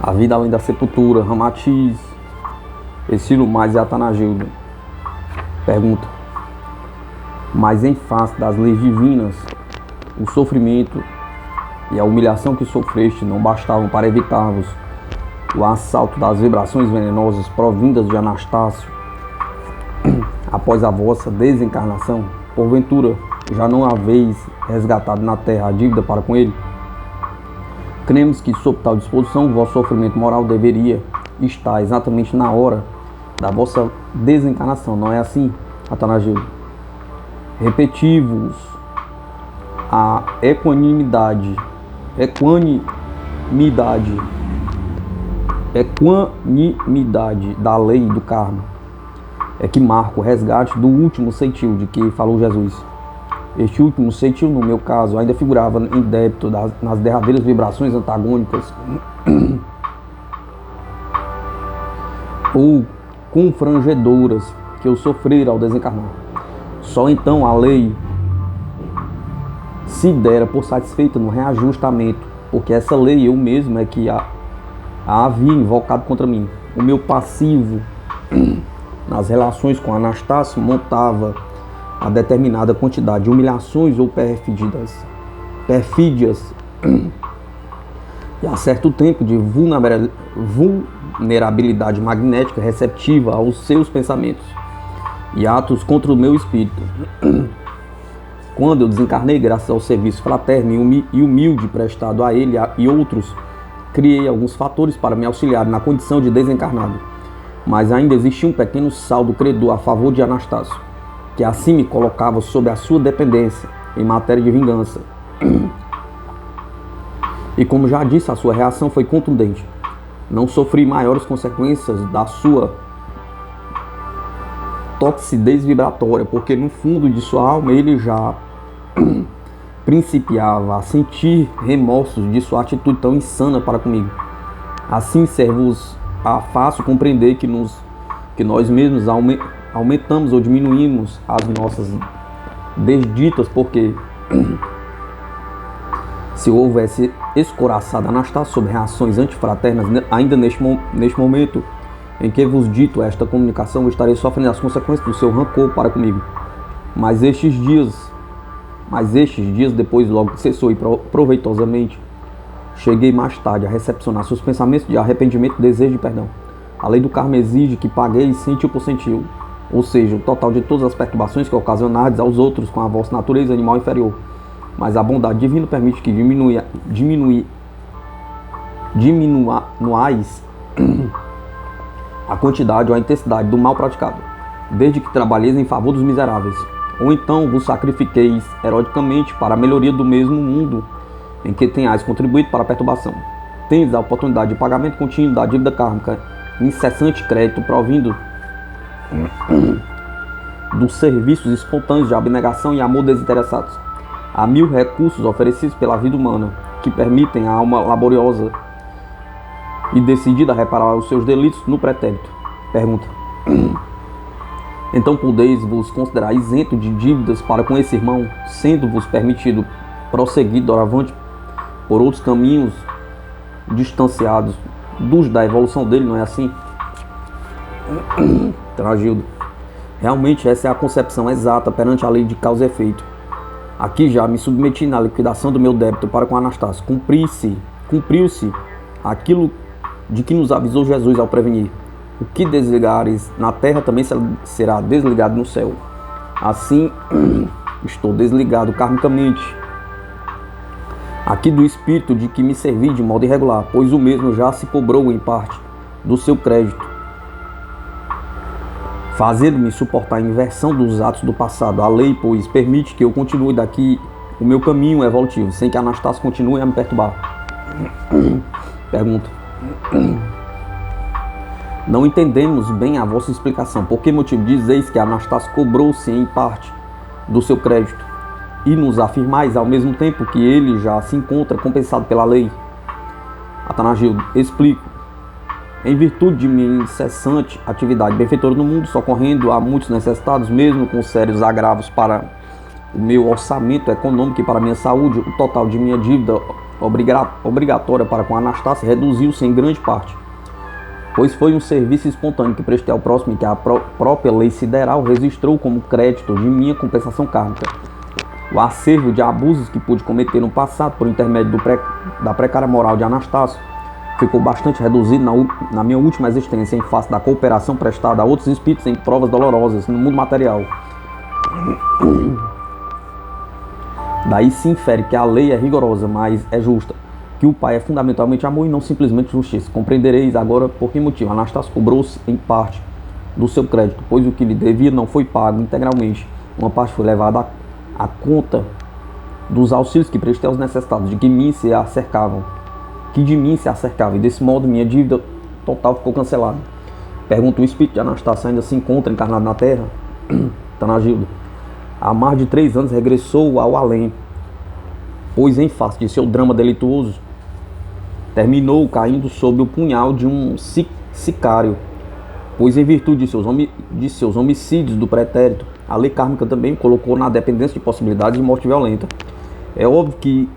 A vida além da sepultura, Ramatiz, Estilo mais e Atanagildo. Pergunta: mas em face das leis divinas, o sofrimento e a humilhação que sofreste não bastavam para evitar-vos o assalto das vibrações venenosas provindas de Anastácio após a vossa desencarnação? Porventura, já não haveis resgatado na terra a dívida para com ele? Cremos que, sob tal disposição, o vosso sofrimento moral deveria estar exatamente na hora da vossa desencarnação. Não é assim, Atanagildo? Repeti-vos a equanimidade da lei do karma é que marca o resgate do último ceitil de que falou Jesus. Este último ceitil, no meu caso, ainda figurava em débito nas derradeiras vibrações antagônicas ou confrangedoras que eu sofrera ao desencarnar. Só então a lei se dera por satisfeita no reajustamento, porque essa lei eu mesmo é que a havia invocado contra mim. O meu passivo nas relações com Anastácio montava a determinada quantidade de humilhações ou perfídias e a certo tempo de vulnerabilidade magnética receptiva aos seus pensamentos e atos contra o meu espírito. Quando eu desencarnei, graças ao serviço fraterno e humilde prestado a ele e outros, criei alguns fatores para me auxiliar na condição de desencarnado, mas ainda existia um pequeno saldo credor a favor de Anastácio, que assim me colocava sob a sua dependência em matéria de vingança. E como já disse, a sua reação foi contundente. Não sofri maiores consequências da sua toxidez vibratória, porque no fundo de sua alma ele já principiava a sentir remorsos de sua atitude tão insana para comigo. Assim ser-vos fácil compreender que nós mesmos aumentamos ou diminuímos as nossas desditas, porque se houvesse escoraçado Anastácio sobre reações antifraternas, ainda neste momento em que vos dito esta comunicação, eu estarei sofrendo as consequências do seu rancor para comigo. Mas estes dias depois logo cessou e proveitosamente cheguei mais tarde a recepcionar seus pensamentos de arrependimento e desejo de perdão. A lei do karma exige que pagueis centil por centil, ou seja, o total de todas as perturbações que ocasionardes aos outros com a vossa natureza animal inferior. Mas a bondade divina permite que diminuais a quantidade ou a intensidade do mal praticado, desde que trabalheis em favor dos miseráveis, ou então vos sacrifiqueis heroicamente para a melhoria do mesmo mundo em que tenhais contribuído para a perturbação. Tendes a oportunidade de pagamento contínuo da dívida kármica, incessante crédito provindo dos serviços espontâneos de abnegação e amor desinteressados. Há 1000 recursos oferecidos pela vida humana que permitem à alma laboriosa e decidida a reparar os seus delitos no pretérito. Pergunta: então podeis vos considerar isento de dívidas para com esse irmão, sendo-vos permitido prosseguir doravante por outros caminhos distanciados dos da evolução dele, não é assim? Atanagildo: realmente essa é a concepção exata perante a lei de causa e efeito. Aqui já me submeti na liquidação do meu débito para com Anastácio. Cumpriu-se aquilo de que nos avisou Jesus ao prevenir: o que desligares na terra também será desligado no céu. Assim, estou desligado karmicamente aqui do espírito de que me servi de modo irregular, pois o mesmo já se cobrou em parte do seu crédito, fazendo-me suportar a inversão dos atos do passado. A lei, pois, permite que eu continue daqui o meu caminho evolutivo, sem que Anastácio continue a me perturbar. Pergunta: não entendemos bem a vossa explicação. Por que motivo dizeis que Anastácio cobrou-se em parte do seu crédito e nos afirmais ao mesmo tempo que ele já se encontra compensado pela lei? Atanagildo: explico. Em virtude de minha incessante atividade benfeitora no mundo, socorrendo a muitos necessitados, mesmo com sérios agravos para o meu orçamento econômico e para a minha saúde, o total de minha dívida obrigatória para com Anastácia reduziu-se em grande parte, pois foi um serviço espontâneo que prestei ao próximo e que a própria lei sideral registrou como crédito de minha compensação kármica. O acervo de abusos que pude cometer no passado por intermédio da precária moral de Anastácio ficou bastante reduzido na minha última existência em face da cooperação prestada a outros espíritos em provas dolorosas no mundo material. Daí se infere que a lei é rigorosa, mas é justa, que o Pai é fundamentalmente amor e não simplesmente justiça. Compreendereis agora por que motivo Anastácio cobrou-se em parte do seu crédito, pois o que lhe devia não foi pago integralmente. Uma parte foi levada à conta dos auxílios que prestei aos necessitados, de mim se acercavam, e desse modo minha dívida total ficou cancelada. Pergunta: o espírito de Anastácio ainda se encontra encarnado na Terra? Tanagildo: há mais de 3 anos regressou ao além, pois em face de seu drama delituoso, terminou caindo sob o punhal de um sicário, pois em virtude de seus homicídios do pretérito, a lei kármica também o colocou na dependência de possibilidades de morte violenta. É óbvio que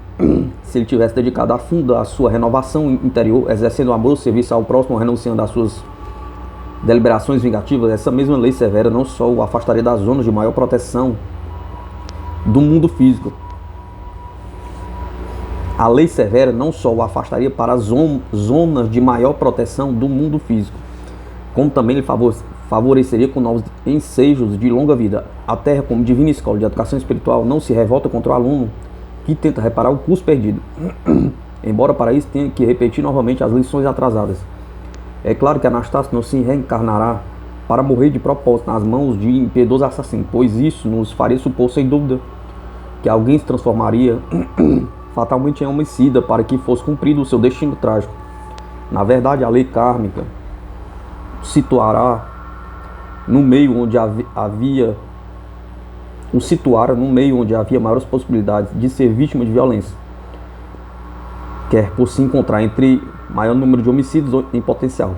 se ele tivesse dedicado a fundo a sua renovação interior, exercendo amor, serviço ao próximo, renunciando às suas deliberações vingativas, essa mesma lei severa não só o afastaria das zonas de maior proteção do mundo físico. A lei severa não só o afastaria para as zonas de maior proteção do mundo físico, como também lhe favoreceria com novos ensejos de longa vida. A Terra, como divina escola de educação espiritual, não se revolta contra o aluno que tenta reparar o curso perdido, embora para isso tenha que repetir novamente as lições atrasadas. É claro que Anastácio não se reencarnará para morrer de propósito nas mãos de impiedoso assassino, pois isso nos faria supor sem dúvida que alguém se transformaria fatalmente em homicida para que fosse cumprido o seu destino trágico. Na verdade, a lei kármica o situara no meio onde havia maiores possibilidades de ser vítima de violência, quer por se encontrar entre maior número de homicídios em potencial,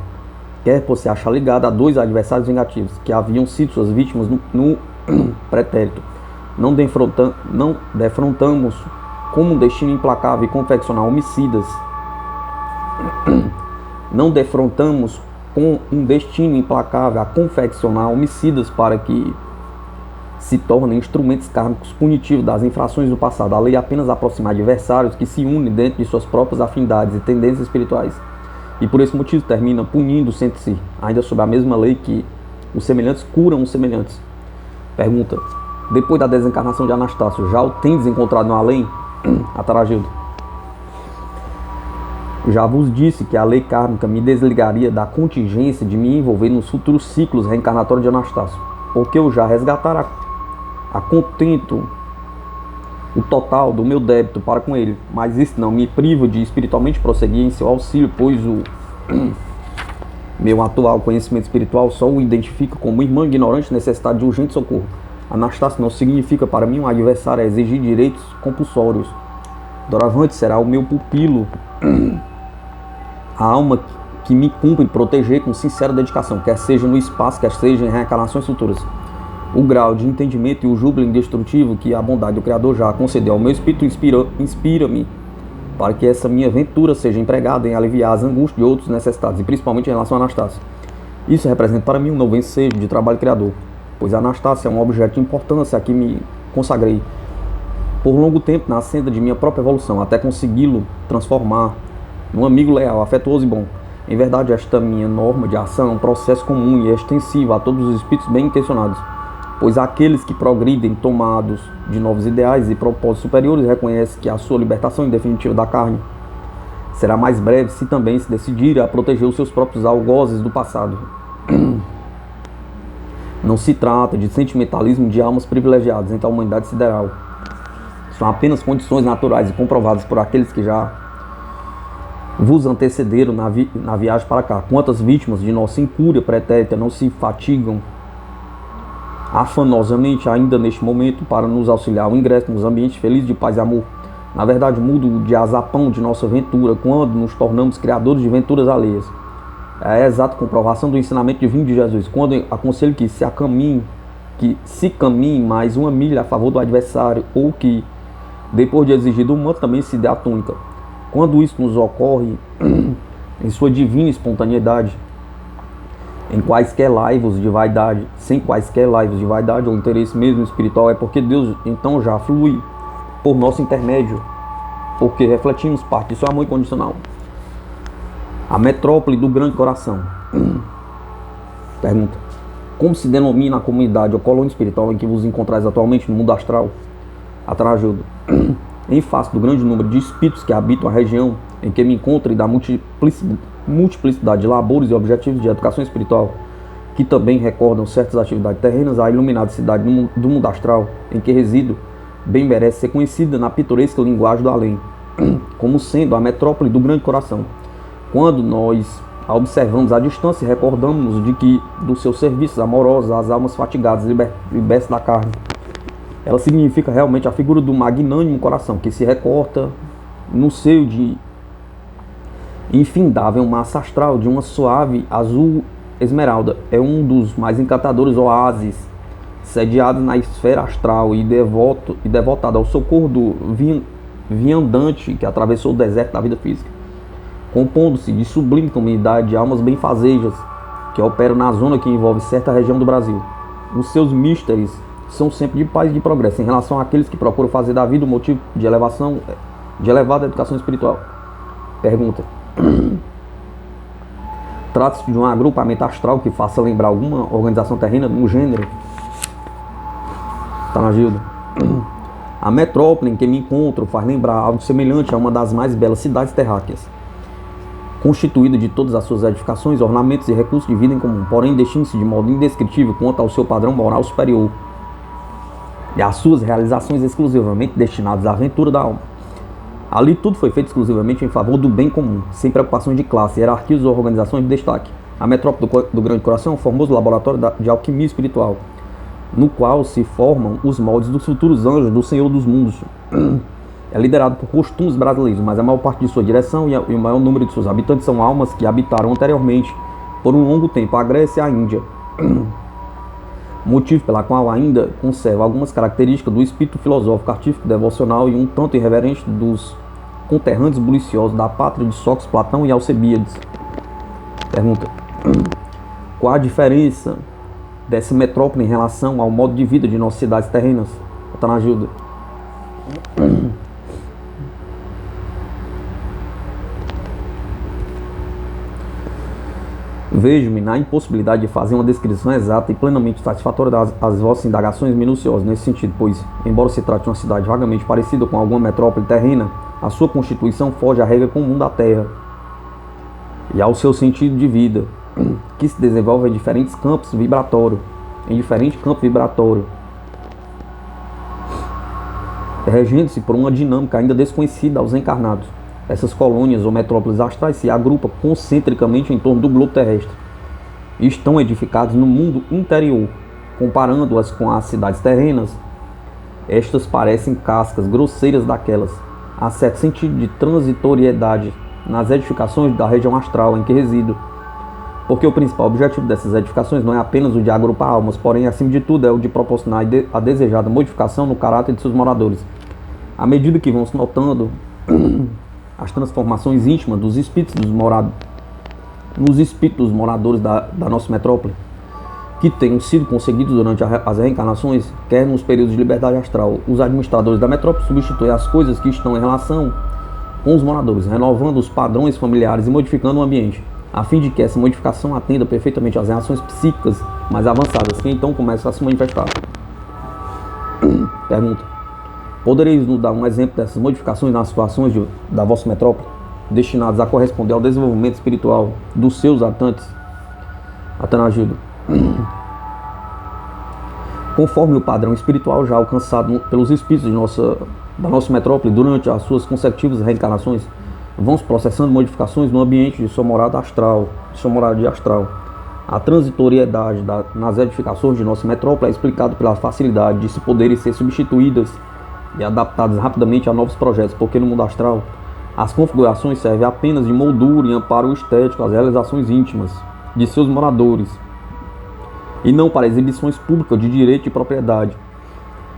quer por se achar ligado a 2 adversários vingativos que haviam sido suas vítimas no pretérito. Não defrontamos como um destino implacável e confeccionar homicidas. Não defrontamos com um destino implacável a confeccionar homicidas para que se tornem instrumentos kármicos punitivos das infrações do passado. A lei apenas aproxima adversários que se unem dentro de suas próprias afinidades e tendências espirituais, e por esse motivo termina punindo-se entre si, ainda sob a mesma lei que os semelhantes curam os semelhantes. Pergunta: depois da desencarnação de Anastácio, já o tendes encontrado no além? Ataragildo: já vos disse que a lei kármica me desligaria da contingência de me envolver nos futuros ciclos reencarnatórios de Anastácio, porque eu já resgatara a contento o total do meu débito para com ele, mas isso não me priva de espiritualmente prosseguir em seu auxílio, pois o meu atual conhecimento espiritual só o identifica como irmão ignorante necessitado de urgente socorro. Anastácio não significa para mim um adversário a exigir direitos compulsórios. Doravante será o meu pupilo, a alma que me cumpre proteger com sincera dedicação, quer seja no espaço, quer seja em reencarnações futuras. O grau de entendimento e o júbilo indestrutível que a bondade do Criador já concedeu ao meu espírito inspira-me para que essa minha aventura seja empregada em aliviar as angústias de outros necessitados, e principalmente em relação a Anastácio. Isso representa para mim um novo ensejo de trabalho criador, pois Anastácio é um objeto de importância a que me consagrei por longo tempo na senda de minha própria evolução, até consegui-lo transformar num amigo leal, afetuoso e bom. Em verdade, esta minha norma de ação é um processo comum e extensivo a todos os espíritos bem intencionados, pois aqueles que progridem tomados de novos ideais e propósitos superiores reconhecem que a sua libertação em definitiva da carne será mais breve se também se decidirem a proteger os seus próprios algozes do passado. Não se trata de sentimentalismo de almas privilegiadas entre a humanidade sideral. São apenas condições naturais e comprovadas por aqueles que já vos antecederam na viagem para cá. Quantas vítimas de nossa incúria pretérita não se fatigam afanosamente ainda neste momento para nos auxiliar ao ingresso nos ambientes felizes de paz e amor. Na verdade, mudo de azapão de nossa ventura quando nos tornamos criadores de venturas alheias. É a exata comprovação do ensinamento divino de Jesus, quando aconselho que se caminhe mais uma milha a favor do adversário, ou que, depois de exigir do manto, também se dê a túnica. Quando isso nos ocorre em sua divina espontaneidade, em quaisquer laivos de vaidade, sem quaisquer laivos de vaidade ou interesse mesmo espiritual, é porque Deus então já flui por nosso intermédio, porque refletimos parte de seu amor incondicional. A metrópole do grande coração. Pergunta: como se denomina a comunidade ou colônia espiritual em que vos encontrais atualmente no mundo astral? Atrajuda: em face do grande número de espíritos que habitam a região em que me encontro e da multiplicidade de labores e objetivos de educação espiritual, que também recordam certas atividades terrenas, a iluminada cidade do mundo astral em que resido bem merece ser conhecida na pitoresca linguagem do além, como sendo a metrópole do grande coração. Quando nós a observamos à distância, recordamos-nos de que dos seus serviços amorosos às almas fatigadas libertas da carne. Ela significa realmente a figura do magnânimo coração que se recorta no seio de infindável massa astral de uma suave azul esmeralda. É um dos mais encantadores oásis sediados na esfera astral e devotado ao socorro do viandante que atravessou o deserto da vida física, compondo-se de sublime comunidade de almas benfazejas que operam na zona que envolve certa região do Brasil. Os seus mistérios são sempre de paz e de progresso em relação àqueles que procuram fazer da vida um motivo de elevação, de elevada educação espiritual. Pergunta: trata-se de um agrupamento astral que faça lembrar alguma organização terrena no gênero? Tá na Gilda. A metrópole em que me encontro faz lembrar algo semelhante a uma das mais belas cidades terráqueas, constituída de todas as suas edificações, ornamentos e recursos de vida em comum, porém distingue-se de modo indescritível quanto ao seu padrão moral superior e às suas realizações exclusivamente destinadas à aventura da alma. Ali tudo foi feito exclusivamente em favor do bem comum, sem preocupações de classe, hierarquias ou organizações de destaque. A metrópole do grande coração é um formoso laboratório de alquimia espiritual, no qual se formam os moldes dos futuros anjos do Senhor dos Mundos. É liderado por costumes brasileiros, mas a maior parte de sua direção e o maior número de seus habitantes são almas que habitaram anteriormente, por um longo tempo, a Grécia e a Índia, motivo pela qual ainda conserva algumas características do espírito filosófico, artístico, devocional e um tanto irreverente dos conterrâneos buliciosos da pátria de Sócrates, Platão e Alcebíades. Pergunta: qual a diferença dessa metrópole em relação ao modo de vida de nossas cidades terrenas? Está na ajuda. Vejo-me na impossibilidade de fazer uma descrição exata e plenamente satisfatória das vossas indagações minuciosas nesse sentido, pois, embora se trate de uma cidade vagamente parecida com alguma metrópole terrena, a sua constituição foge à regra comum da terra e ao seu sentido de vida, que se desenvolve em diferentes campos vibratórios, regendo-se por uma dinâmica ainda desconhecida aos encarnados. Essas colônias ou metrópoles astrais se agrupam concentricamente em torno do globo terrestre e estão edificadas no mundo interior. Comparando-as com as cidades terrenas, estas parecem cascas grosseiras daquelas. Há certo sentido de transitoriedade nas edificações da região astral em que resido, porque o principal objetivo dessas edificações não é apenas o de agrupar almas, porém, acima de tudo, é o de proporcionar a desejada modificação no caráter de seus moradores. À medida que vão se notando as transformações íntimas dos espíritos nos espíritos dos moradores da nossa metrópole, que tenham sido conseguidos durante as reencarnações, quer nos períodos de liberdade astral, os administradores da metrópole substituem as coisas que estão em relação com os moradores, renovando os padrões familiares e modificando o ambiente, a fim de que essa modificação atenda perfeitamente às reações psíquicas mais avançadas, que então começam a se manifestar. Pergunta: podereis nos dar um exemplo dessas modificações nas situações da vossa metrópole, destinadas a corresponder ao desenvolvimento espiritual dos seus habitantes? Atanagido: conforme o padrão espiritual já alcançado pelos espíritos da nossa metrópole durante as suas consecutivas reencarnações, vão se processando modificações no ambiente de sua morada astral, A transitoriedade nas edificações de nossa metrópole é explicada pela facilidade de se poderem ser substituídas e adaptadas rapidamente a novos projetos, porque no mundo astral as configurações servem apenas de moldura e amparo estético às realizações íntimas de seus moradores, e não para exibições públicas de direito e propriedade.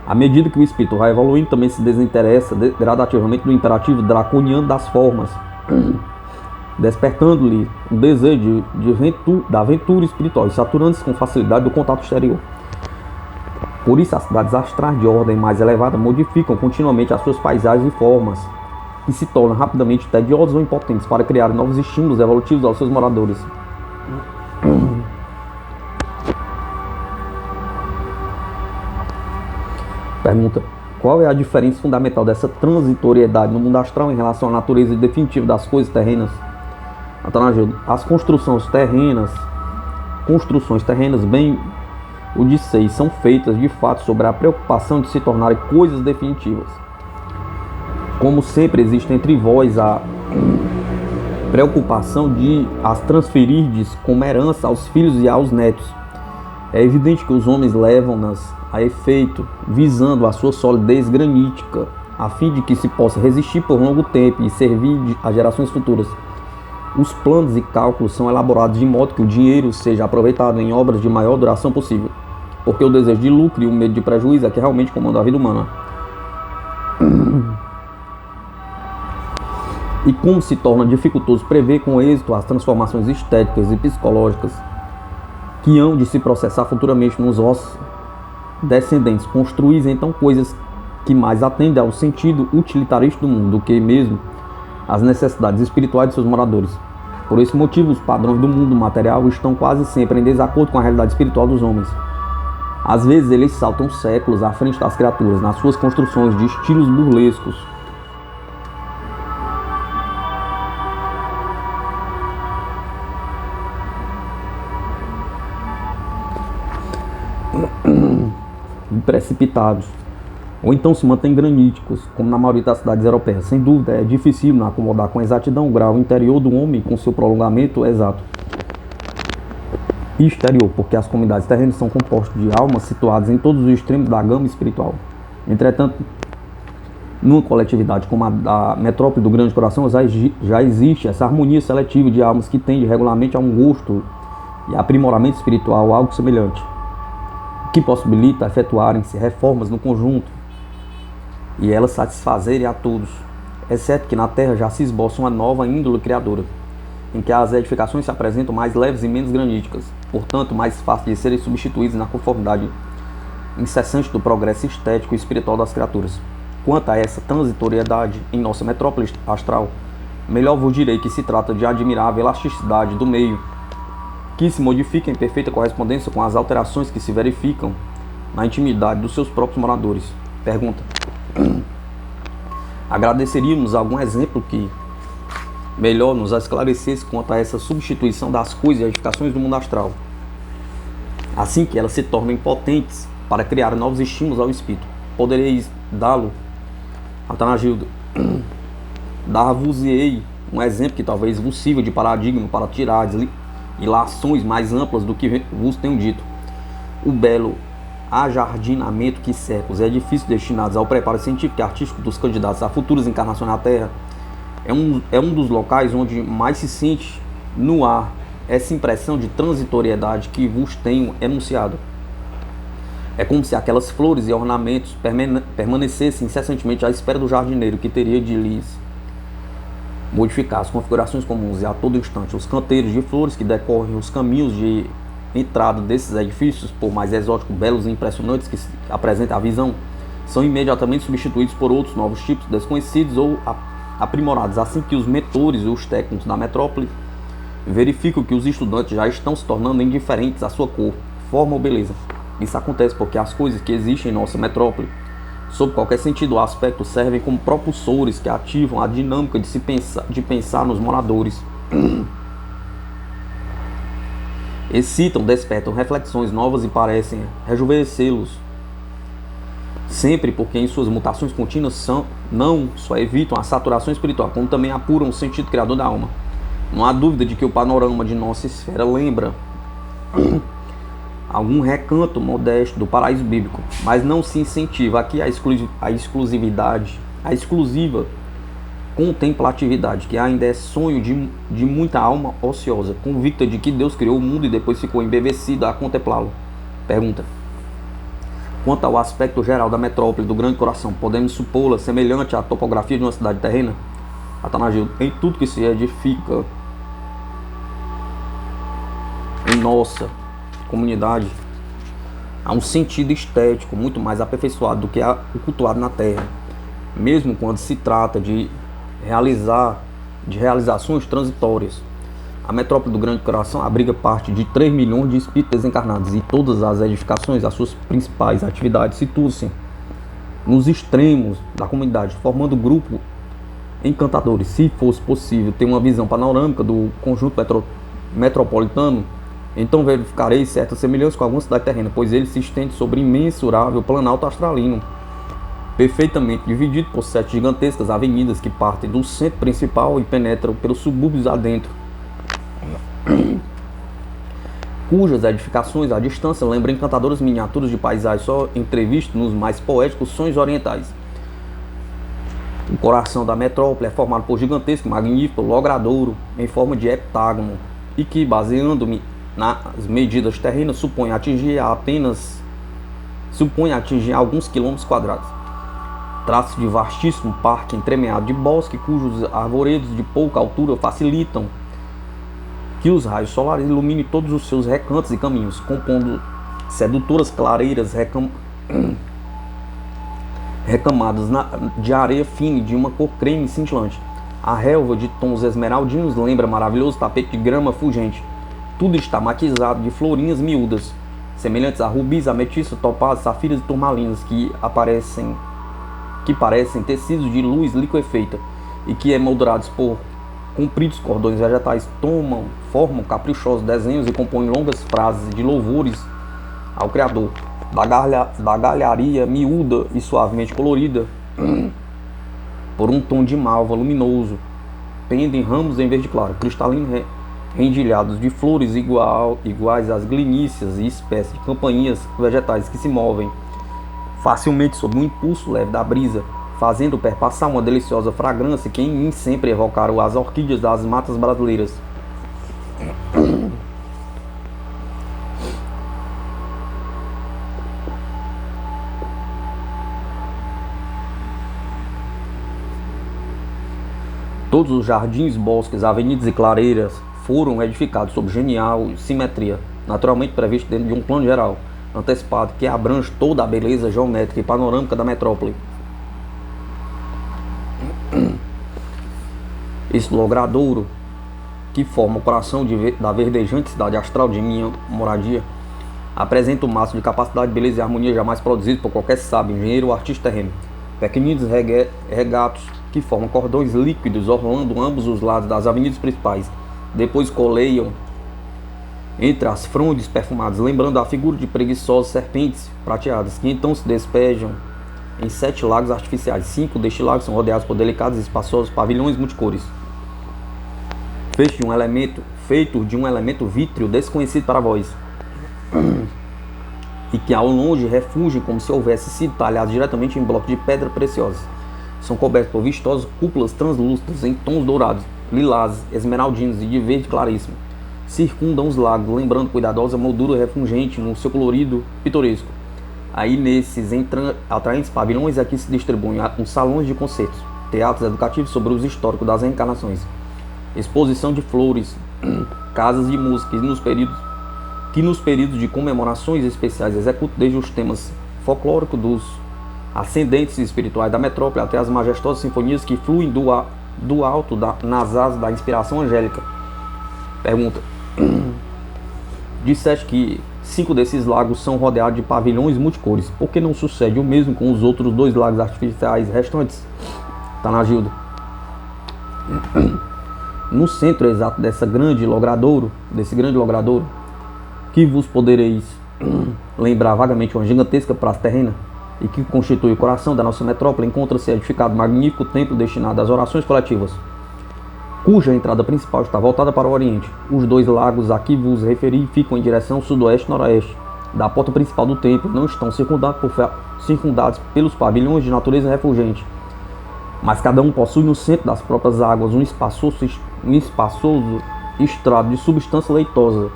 À medida que o espírito vai evoluindo, também se desinteressa gradativamente do imperativo draconiano das formas, despertando-lhe o desejo da aventura espiritual e saturando-se com facilidade do contato exterior. Por isso, as cidades astrais de ordem mais elevada modificam continuamente as suas paisagens e formas, que se tornam rapidamente tediosas ou impotentes para criar novos estímulos evolutivos aos seus moradores. Pergunta: qual é a diferença fundamental dessa transitoriedade no mundo astral em relação à natureza definitiva das coisas terrenas? Atanagildo: as construções terrenas, bem o disse, são feitas de fato sobre a preocupação de se tornarem coisas definitivas. Como sempre, existe entre vós a preocupação de as transferirdes como herança aos filhos e aos netos. É evidente que os homens levam-nas a efeito, visando a sua solidez granítica, a fim de que se possa resistir por longo tempo e servir a gerações futuras. Os planos e cálculos são elaborados de modo que o dinheiro seja aproveitado em obras de maior duração possível, porque o desejo de lucro e o medo de prejuízo é que realmente comanda a vida humana. E como se torna dificultoso prever com êxito as transformações estéticas e psicológicas que hão de se processar futuramente nos ossos descendentes, construís então coisas que mais atendem ao sentido utilitarista do mundo do que mesmo às necessidades espirituais de seus moradores. Por esse motivo, os padrões do mundo material estão quase sempre em desacordo com a realidade espiritual dos homens. Às vezes eles saltam séculos à frente das criaturas nas suas construções de estilos burlescos. Precipitados, ou então se mantêm graníticos, como na maioria das cidades europeias. Sem dúvida, é difícil acomodar com exatidão o grau interior do homem com seu prolongamento exato e exterior, porque as comunidades terrenas são compostas de almas situadas em todos os extremos da gama espiritual. Entretanto, numa coletividade como a da metrópole do Grande Coração, já existe essa harmonia seletiva de almas que tende regularmente a um gosto e aprimoramento espiritual, algo semelhante, que possibilita efetuarem-se reformas no conjunto e elas satisfazerem a todos, exceto que na Terra já se esboça uma nova índole criadora, em que as edificações se apresentam mais leves e menos graníticas, portanto mais fáceis de serem substituídas na conformidade incessante do progresso estético e espiritual das criaturas. Quanto a essa transitoriedade em nossa metrópole astral, melhor vos direi que se trata de admirável elasticidade do meio, que se modifica em perfeita correspondência com as alterações que se verificam na intimidade dos seus próprios moradores. Pergunta: agradeceríamos algum exemplo que melhor nos esclarecesse quanto a essa substituição das coisas e edificações do mundo astral, assim que elas se tornem potentes para criar novos estímulos ao espírito? Podereis dá-lo? Atanagildo: dar-vos-ei um exemplo que talvez vos sirva de paradigma para tirar ilações mais amplas do que vos tenho dito. O belo ajardinamento que cerca os edifícios destinados ao preparo científico e artístico dos candidatos a futuras encarnações na Terra é um dos locais onde mais se sente no ar essa impressão de transitoriedade que vos tenho enunciado. É como se aquelas flores e ornamentos permanecessem incessantemente à espera do jardineiro, que teria de lhes modificar as configurações comuns e a todo instante os canteiros de flores que decorrem os caminhos de entrada desses edifícios, por mais exóticos, belos e impressionantes que apresentem a visão, são imediatamente substituídos por outros novos tipos desconhecidos ou aprimorados, assim que os mentores e os técnicos da metrópole verificam que os estudantes já estão se tornando indiferentes à sua cor, forma ou beleza. Isso acontece porque as coisas que existem em nossa metrópole, sob qualquer sentido ou aspecto, servem como propulsores que ativam a dinâmica de pensar nos moradores. Excitam, despertam reflexões novas e parecem rejuvenescê-los, sempre porque em suas mutações contínuas não só evitam a saturação espiritual, como também apuram o sentido criador da alma. Não há dúvida de que o panorama de nossa esfera lembra algum recanto modesto do paraíso bíblico, mas não se incentiva aqui a exclusiva contemplatividade, que ainda é sonho de muita alma ociosa, convicta de que Deus criou o mundo e depois ficou embevecida a contemplá-lo. Pergunta: Quanto ao aspecto geral da metrópole do Grande Coração, podemos supô-la semelhante à topografia de uma cidade terrena? Atanagildo, em tudo que se edifica em nossa comunidade, há um sentido estético muito mais aperfeiçoado do que o cultuado na terra, mesmo quando se trata de realizações transitórias. A metrópole do Grande Coração abriga parte de 3 milhões de espíritos desencarnados e todas as edificações, as suas principais atividades situam-se nos extremos da comunidade, formando grupo encantadores. Se fosse possível ter uma visão panorâmica do conjunto metropolitano, então verificarei certas semelhanças com alguma cidade terrena, pois ele se estende sobre imensurável planalto australino, perfeitamente dividido por 7 gigantescas avenidas que partem do centro principal e penetram pelos subúrbios adentro, cujas edificações à distância lembram encantadoras miniaturas de paisagens só entrevistas nos mais poéticos sonhos orientais. O coração da metrópole é formado por gigantesco, magnífico logradouro em forma de heptágono e que, baseando-me nas medidas terrenas, supõe atingir alguns quilômetros quadrados. Trata-se de vastíssimo parque entremeado de bosque, cujos arvoredos de pouca altura facilitam que os raios solares iluminem todos os seus recantos e caminhos, compondo sedutoras clareiras recamadas de areia fina de uma cor creme cintilante. A relva de tons esmeraldinos lembra maravilhoso tapete de grama fulgente. Tudo está matizado de florinhas miúdas, semelhantes a rubis, ametistas, topázes, safiras e turmalinas, que parecem tecidos de luz liquefeita e que, emoldurados por compridos cordões vegetais, formam caprichosos desenhos e compõem longas frases de louvores ao Criador. Da galharia miúda e suavemente colorida por um tom de malva luminoso, pendem ramos em verde claro, cristalinos rendilhados de flores iguais às glinícias e espécies de campainhas vegetais que se movem facilmente sob o impulso leve da brisa, fazendo perpassar uma deliciosa fragrância que em mim sempre evocaram as orquídeas das matas brasileiras. Todos os jardins, bosques, avenidas e clareiras foram edificados sob genial simetria, naturalmente previsto dentro de um plano geral, antecipado, que abrange toda a beleza geométrica e panorâmica da metrópole. Esse logradouro, que forma o coração da verdejante cidade astral de minha moradia, apresenta o máximo de capacidade, beleza e harmonia jamais produzido por qualquer sábio, engenheiro ou artista terreno. Pequeninos regatos que formam cordões líquidos orlando ambos os lados das avenidas principais, depois coleiam entre as frondes perfumadas, lembrando a figura de preguiçosas serpentes prateadas, que então se despejam em 7 lagos artificiais. 5 destes lagos são rodeados por delicados e espaçosos pavilhões multicores, feito de um elemento vítreo desconhecido para vós, e que ao longe refugem como se houvesse sido talhados diretamente em blocos de pedra preciosa. São cobertos por vistosas cúpulas translúcidas em tons dourados, lilás, esmeraldinos e de verde claríssimo. Circundam os lagos, lembrando cuidadosa moldura refulgente no seu colorido pitoresco. Aí nesses atraentes pavilhões aqui se distribuem os salões de concertos, teatros educativos sobre os históricos das reencarnações, exposição de flores, casas de música que nos períodos de comemorações especiais executam desde os temas folclóricos dos ascendentes espirituais da metrópole até as majestosas sinfonias que fluem do alto nas asas da inspiração angélica. Pergunta: disseste que 5 desses lagos são rodeados de pavilhões multicores. Por que não sucede o mesmo com os outros 2 lagos artificiais restantes? Atanagildo: no centro exato desse grande logradouro, que vos podereis lembrar vagamente uma gigantesca praça terrena, e que constitui o coração da nossa metrópole, encontra-se edificado magnífico templo destinado às orações coletivas, cuja entrada principal está voltada para o oriente. Os 2 lagos a que vos referi ficam em direção sudoeste-noroeste da porta principal do templo, não estão circundados pelos pavilhões de natureza refulgente, mas cada um possui no centro das próprias águas um espaçoso estrado de substância leitosa,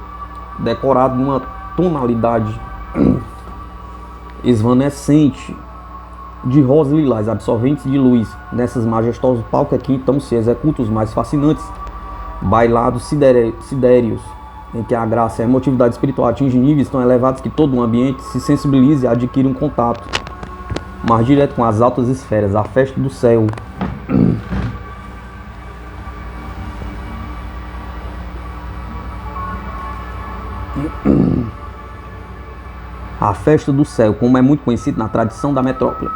decorado numa tonalidade esvanecente de rosas lilás, absorventes de luz. Nessas majestosos palcos aqui então se executam os mais fascinantes bailados sidéreos, em que a graça e a emotividade espiritual atingem níveis tão elevados que todo o ambiente se sensibiliza e adquire um contato mais direto com as altas esferas, a festa do céu. A festa do céu, como é muito conhecido na tradição da metrópole,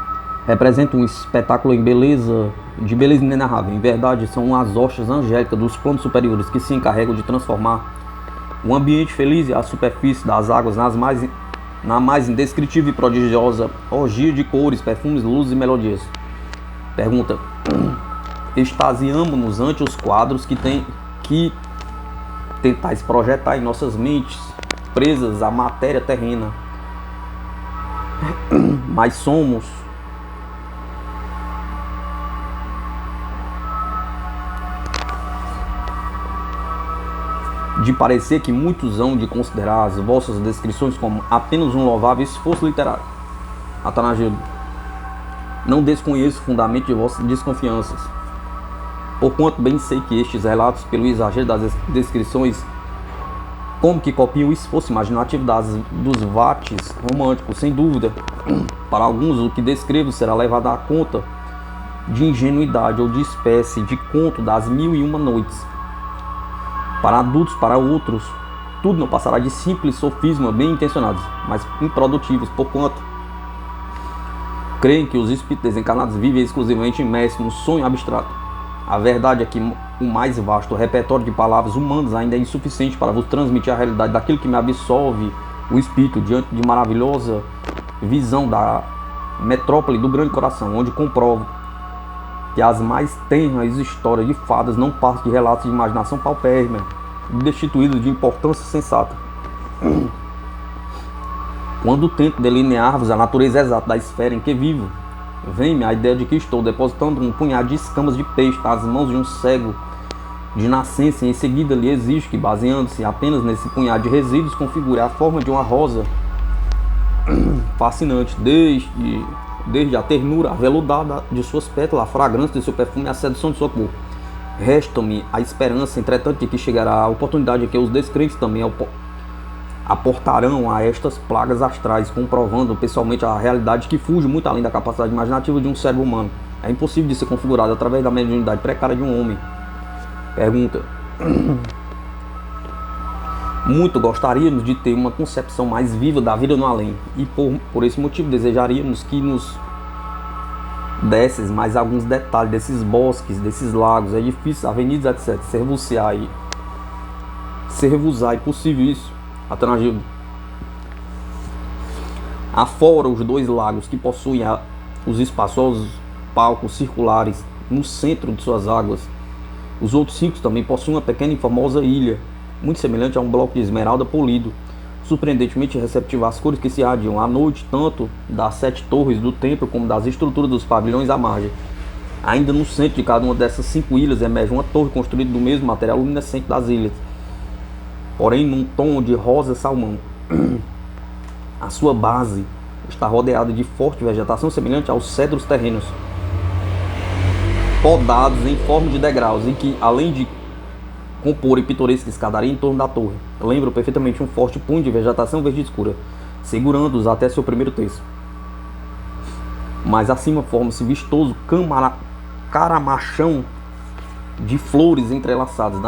representa um espetáculo de beleza inenarrável. Em verdade, são as hostes angélicas dos planos superiores que se encarregam de transformar o ambiente feliz e a superfície das águas na mais indescritível e prodigiosa orgia de cores, perfumes, luzes e melodias. Pergunta: extasiamo-nos ante os quadros que tentais projetar em nossas mentes presas à matéria terrena, mas somos de parecer que muitos hão de considerar as vossas descrições como apenas um louvável esforço literário. Atanagildo: não desconheço o fundamento de vossas desconfianças, porquanto bem sei que estes relatos, pelo exagero das descrições, como que copiam o esforço imaginativo dos vates românticos, sem dúvida. Para alguns, o que descrevo será levado à conta de ingenuidade ou de espécie de conto das 1001 noites. Para adultos, para outros, tudo não passará de simples sofismas bem intencionados, mas improdutivos, porquanto creem que os espíritos desencarnados vivem exclusivamente imersos no sonho abstrato. A verdade é que o mais vasto repertório de palavras humanas ainda é insuficiente para vos transmitir a realidade daquilo que me absolve o espírito diante de maravilhosa visão da metrópole do grande coração, onde comprovo que as mais tenras histórias de fadas não passam de relatos de imaginação paupérrima, destituídos de importância sensata. Quando tento delinear-vos a natureza exata da esfera em que vivo, vem-me a ideia de que estou depositando um punhado de escamas de peixe nas mãos de um cego de nascença, e em seguida lhe exige que, baseando-se apenas nesse punhado de resíduos, configure a forma de uma rosa fascinante, desde a ternura aveludada de suas pétalas, a fragrância de seu perfume e a sedução de sua cor. Resta-me a esperança, entretanto, de que chegará a oportunidade em que os descrentes também aportarão a estas plagas astrais, comprovando pessoalmente a realidade que fuge muito além da capacidade imaginativa de um cérebro humano. É impossível de ser configurado através da mediunidade precária de um homem. Pergunta: muito gostaríamos de ter uma concepção mais viva da vida no além, e por esse motivo desejaríamos que nos desses mais alguns detalhes desses bosques, desses lagos, edifícios, avenidas, etc. Ser-vos-á possível isso? Atanagildo: afora os 2 lagos que possuem os espaçosos palcos circulares no centro de suas águas, os outros 5 também possuem uma pequena e famosa ilha, muito semelhante a um bloco de esmeralda polido, surpreendentemente receptivo às cores que se irradiam à noite, tanto das 7 torres do templo como das estruturas dos pavilhões à margem. Ainda no centro de cada uma dessas 5 ilhas emerge uma torre construída do mesmo material luminescente das ilhas, porém num tom de rosa salmão. A sua base está rodeada de forte vegetação semelhante aos cedros terrenos, podados em forma de degraus, em que, além de compor pitoresca escadaria em torno da torre, lembram perfeitamente um forte punho de vegetação verde escura, segurando-os até seu primeiro terço. Mais acima forma-se vistoso caramachão de flores entrelaçadas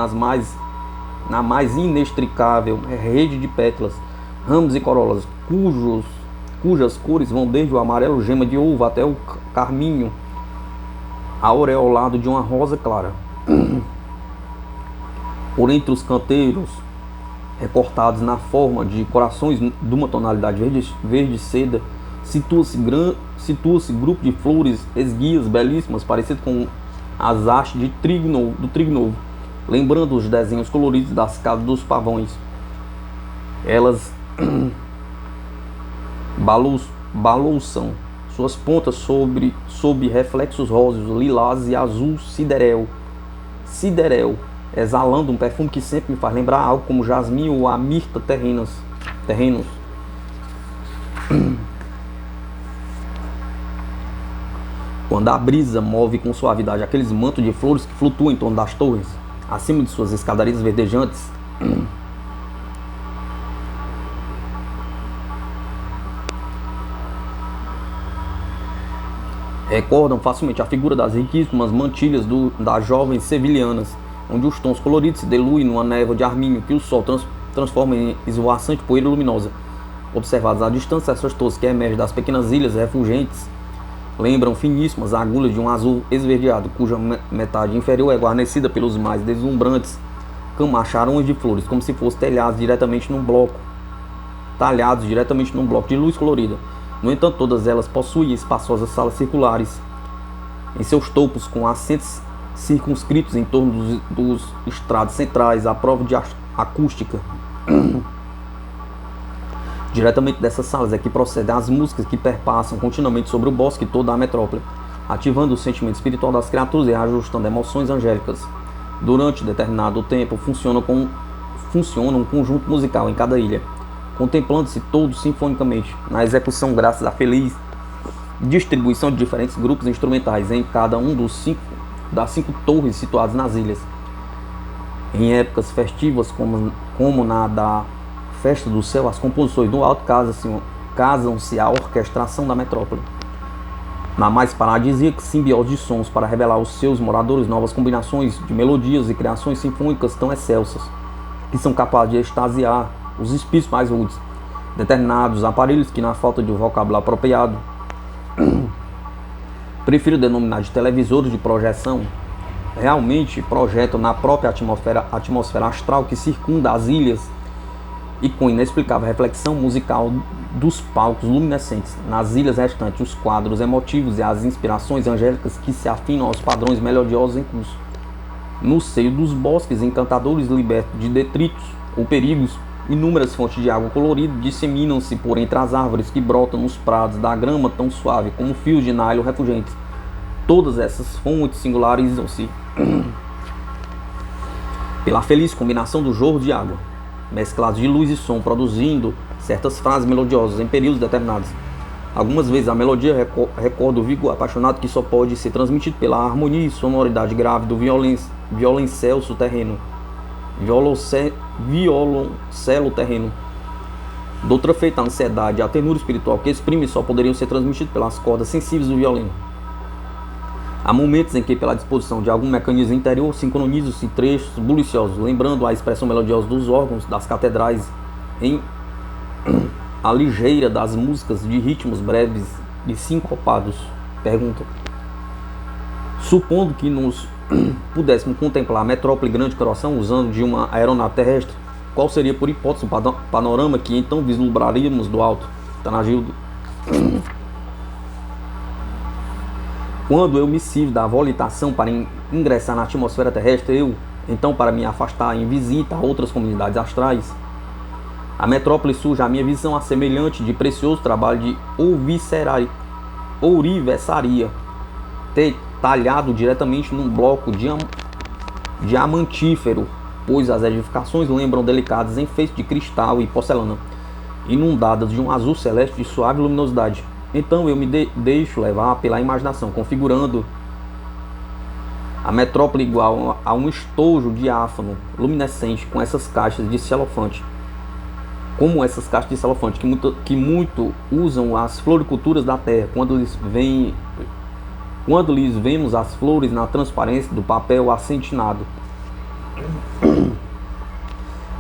na mais inextricável rede de pétalas, ramos e corolas, cujas cores vão desde o amarelo gema de uva até o carminho aureolado de uma rosa clara. Por entre os canteiros, recortados na forma de corações de uma tonalidade verde seda, situa-se grupo de flores esguias belíssimas, parecido com as hastes do trigo novo, lembrando os desenhos coloridos das casas dos pavões. Elas balouçam suas pontas sob reflexos rosos, lilás e azul siderel, exalando um perfume que sempre me faz lembrar algo como jasmim ou a mirta terrenos. Quando a brisa move com suavidade aqueles mantos de flores que flutuam em torno das torres, acima de suas escadarias verdejantes, recordam facilmente a figura das riquíssimas mantilhas das jovens sevilhanas, onde os tons coloridos se diluem numa névoa de armínio que o sol transforma em esvoaçante poeira luminosa. Observadas à distância, essas torres que emergem das pequenas ilhas refulgentes lembram finíssimas agulhas de um azul esverdeado, cuja metade inferior é guarnecida pelos mais deslumbrantes camacharões de flores, como se fossem talhados diretamente num bloco de luz colorida. No entanto, todas elas possuem espaçosas salas circulares em seus topos, com assentos circunscritos em torno dos estrados centrais, à prova de acústica. Diretamente dessas salas é que procedem as músicas que perpassam continuamente sobre o bosque todo da metrópole, ativando o sentimento espiritual das criaturas e ajustando emoções angélicas. Durante determinado tempo funciona um conjunto musical em cada ilha, contemplando-se todos sinfonicamente, na execução graças à feliz distribuição de diferentes grupos instrumentais em cada um das cinco torres situadas nas ilhas. Em épocas festivas, como na da Festa do Céu, as composições do alto casam-se à orquestração da metrópole. Na mais paradisíaca simbiose de sons para revelar aos seus moradores novas combinações de melodias e criações sinfônicas tão excelsas, que são capazes de extasiar os espíritos mais rudes. Determinados aparelhos que, na falta de um vocabulário apropriado, prefiro denominar de televisores de projeção, realmente projetam na própria atmosfera astral que circunda as ilhas e com inexplicável reflexão musical dos palcos luminescentes nas ilhas restantes, os quadros emotivos e as inspirações angélicas que se afinam aos padrões melodiosos em curso. No seio dos bosques encantadores libertos de detritos ou perigos, inúmeras fontes de água colorida disseminam-se por entre as árvores que brotam nos prados da grama tão suave como fios de nylon refulgentes. Todas essas fontes singularizam-se pela feliz combinação do jorro de água, mesclados de luz e som, produzindo certas frases melodiosas em períodos determinados. Algumas vezes a melodia recorda o vigor apaixonado que só pode ser transmitido pela harmonia e sonoridade grave do violoncelo terreno. Doutra feita, a ansiedade e a ternura espiritual que exprime só poderiam ser transmitidos pelas cordas sensíveis do violino. Há momentos em que, pela disposição de algum mecanismo interior, sincronizam-se trechos buliciosos, lembrando a expressão melodiosa dos órgãos das catedrais em a ligeira das músicas de ritmos breves e sincopados. Pergunta: supondo que nos pudéssemos contemplar a metrópole grande coração usando de uma aeronave terrestre, qual seria, por hipótese, o panorama que então vislumbraríamos do alto? Tanagildo. Quando eu me sirvo da volitação para ingressar na atmosfera terrestre, então, para me afastar em visita a outras comunidades astrais, a metrópole surge à minha visão a semelhante de precioso trabalho de ourivesaria, talhado diretamente num bloco diamantífero, pois as edificações lembram delicados enfeites de cristal e porcelana, inundadas de um azul celeste de suave luminosidade. Então eu me deixo levar pela imaginação, configurando a metrópole igual a um estojo diáfano, luminescente, com essas caixas de celofante. Como essas caixas de celofante que muito usam as floriculturas da terra, quando lhes vemos as flores na transparência do papel acentinado.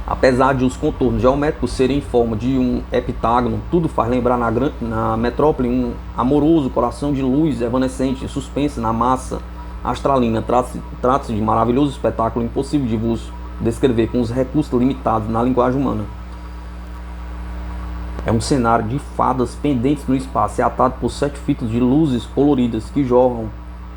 Apesar de os contornos geométricos serem em forma de um heptágono, tudo faz lembrar na metrópole um amoroso coração de luz evanescente, suspensa na massa astralina. Trata-se de maravilhoso espetáculo impossível de vos descrever com os recursos limitados na linguagem humana. É um cenário de fadas pendentes no espaço e atado por 7 fitas de luzes coloridas que jorram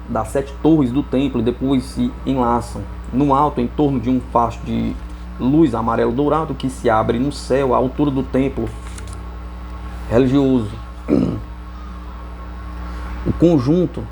das 7 torres do templo e depois se enlaçam no alto em torno de um facho de luz amarelo dourado que se abre no céu à altura do templo religioso. O conjunto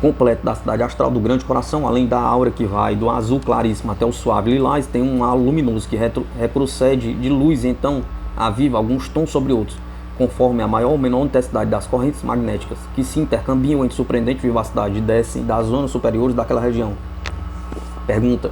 completo da cidade astral do grande coração, além da aura que vai do azul claríssimo até o suave lilás, tem um halo luminoso que retrocede de luz e então aviva alguns tons sobre outros, conforme a maior ou menor intensidade das correntes magnéticas, que se intercambiam em surpreendente vivacidade e descem das zonas superiores daquela região. Pergunta.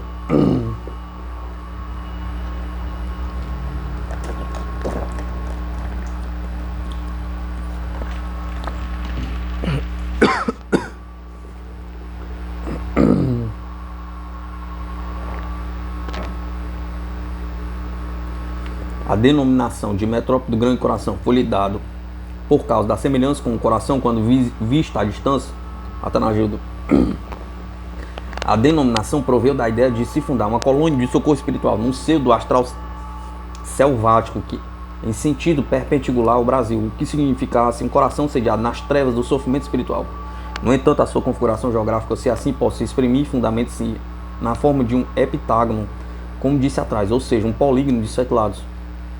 A denominação de metrópole do grande coração foi lhe dado por causa da semelhança com o coração quando vista à distância. Atanagildo. A denominação proveu da ideia de se fundar uma colônia de socorro espiritual no seio do astral selvático, que, em sentido perpendicular ao Brasil, o que significasse um coração sediado nas trevas do sofrimento espiritual. No entanto, a sua configuração geográfica, se assim possa exprimir, fundamenta-se na forma de um heptágono, como disse atrás, ou seja, um polígono de 7 lados,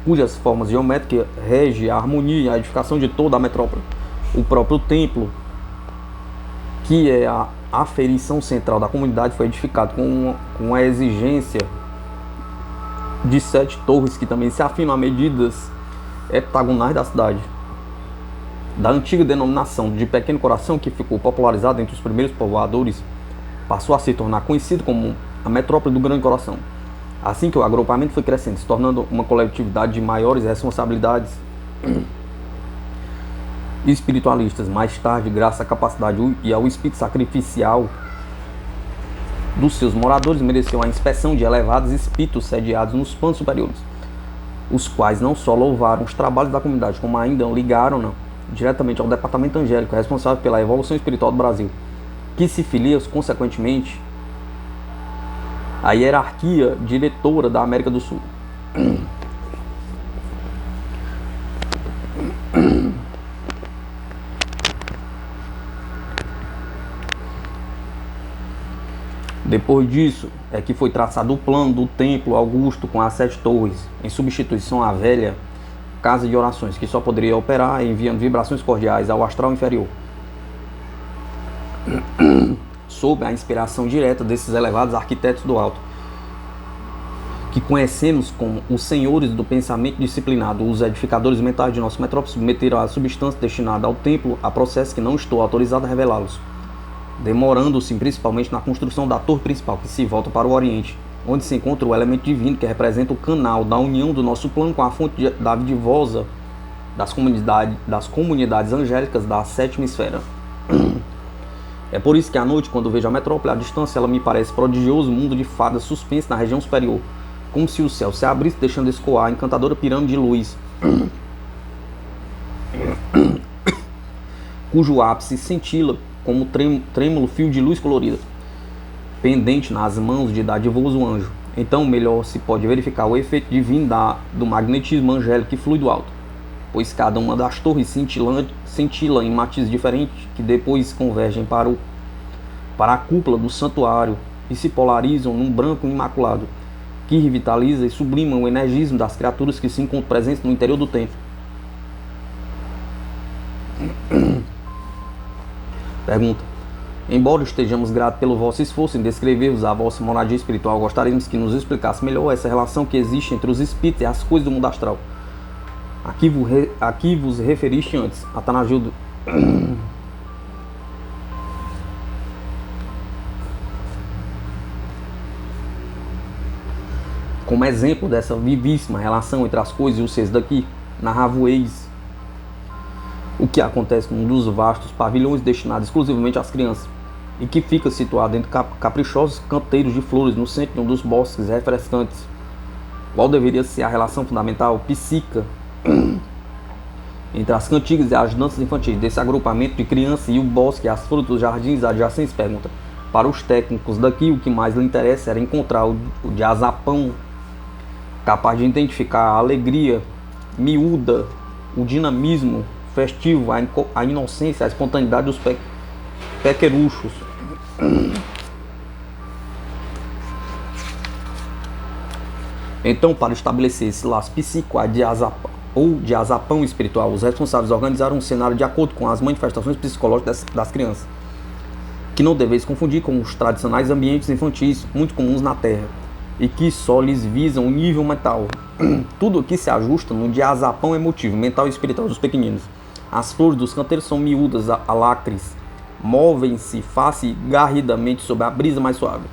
cujas formas geométricas regem a harmonia e a edificação de toda a metrópole. O próprio templo, que é a aferição central da comunidade, foi edificado com a exigência de 7 torres, que também se afinam a medidas heptagonais da cidade. Da antiga denominação de Pequeno Coração, que ficou popularizada entre os primeiros povoadores, passou a se tornar conhecido como a metrópole do Grande Coração. Assim que o agrupamento foi crescendo, se tornando uma coletividade de maiores responsabilidades espiritualistas, mais tarde, graças à capacidade e ao espírito sacrificial dos seus moradores, mereceu a inspeção de elevados espíritos sediados nos planos superiores, os quais não só louvaram os trabalhos da comunidade, como ainda ligaram diretamente ao departamento angélico, responsável pela evolução espiritual do Brasil, que se filia, consequentemente, a hierarquia diretora da América do Sul. Depois disso é que foi traçado o plano do templo Augusto com as 7 torres, em substituição à velha casa de orações, que só poderia operar enviando vibrações cordiais ao astral inferior, sob a inspiração direta desses elevados arquitetos do alto, que conhecemos como os senhores do pensamento disciplinado. Os edificadores mentais de nosso metrópole submeteram a substância destinada ao templo a processos que não estou autorizado a revelá-los, demorando-se principalmente na construção da torre principal, que se volta para o Oriente, onde se encontra o elemento divino que representa o canal da união do nosso plano com a fonte da divosa das comunidades angélicas da 7ª esfera. É por isso que à noite, quando vejo a metrópole à distância, ela me parece prodigioso mundo de fadas suspenso na região superior, como se o céu se abrisse, deixando escoar a encantadora pirâmide de luz, cujo ápice cintila como trêmulo fio de luz colorida, pendente nas mãos de dadivoso anjo. Então melhor se pode verificar o efeito divino do magnetismo angélico que flui do alto, pois cada uma das torres cintila em matizes diferentes, que depois convergem para a cúpula do santuário e se polarizam num branco imaculado, que revitaliza e sublima o energismo das criaturas que se encontram presentes no interior do templo. Pergunta. Embora estejamos gratos pelo vosso esforço em descrever-vos a vossa moradia espiritual, gostaríamos que nos explicasse melhor essa relação que existe entre os espíritos e as coisas do mundo astral, a que vos referiste antes. Atanagildo. Como exemplo dessa vivíssima relação entre as coisas e os seres daqui, narravo-eis o que acontece num dos vastos pavilhões destinados exclusivamente às crianças, e que fica situado entre caprichosos canteiros de flores no centro de um dos bosques refrescantes. Qual deveria ser a relação fundamental, psíquica, entre as cantigas e as danças infantis desse agrupamento de crianças e o bosque e as frutas dos jardins adjacentes? Pergunta. Para os técnicos daqui, o que mais lhe interessa era encontrar o diazapão, capaz de identificar a alegria miúda, o dinamismo festivo, a inocência, a espontaneidade dos pequeruchos. Então, para estabelecer esse laço psíquico ou diazapão espiritual, os responsáveis organizaram um cenário de acordo com as manifestações psicológicas das crianças, que não deveis confundir com os tradicionais ambientes infantis muito comuns na Terra. e que só lhes visam o nível mental. Tudo aqui se ajusta no diazapão emotivo, mental e espiritual dos pequeninos. As flores dos canteiros são miúdas, alacres, movem-se face e garridamente sob a brisa mais suave.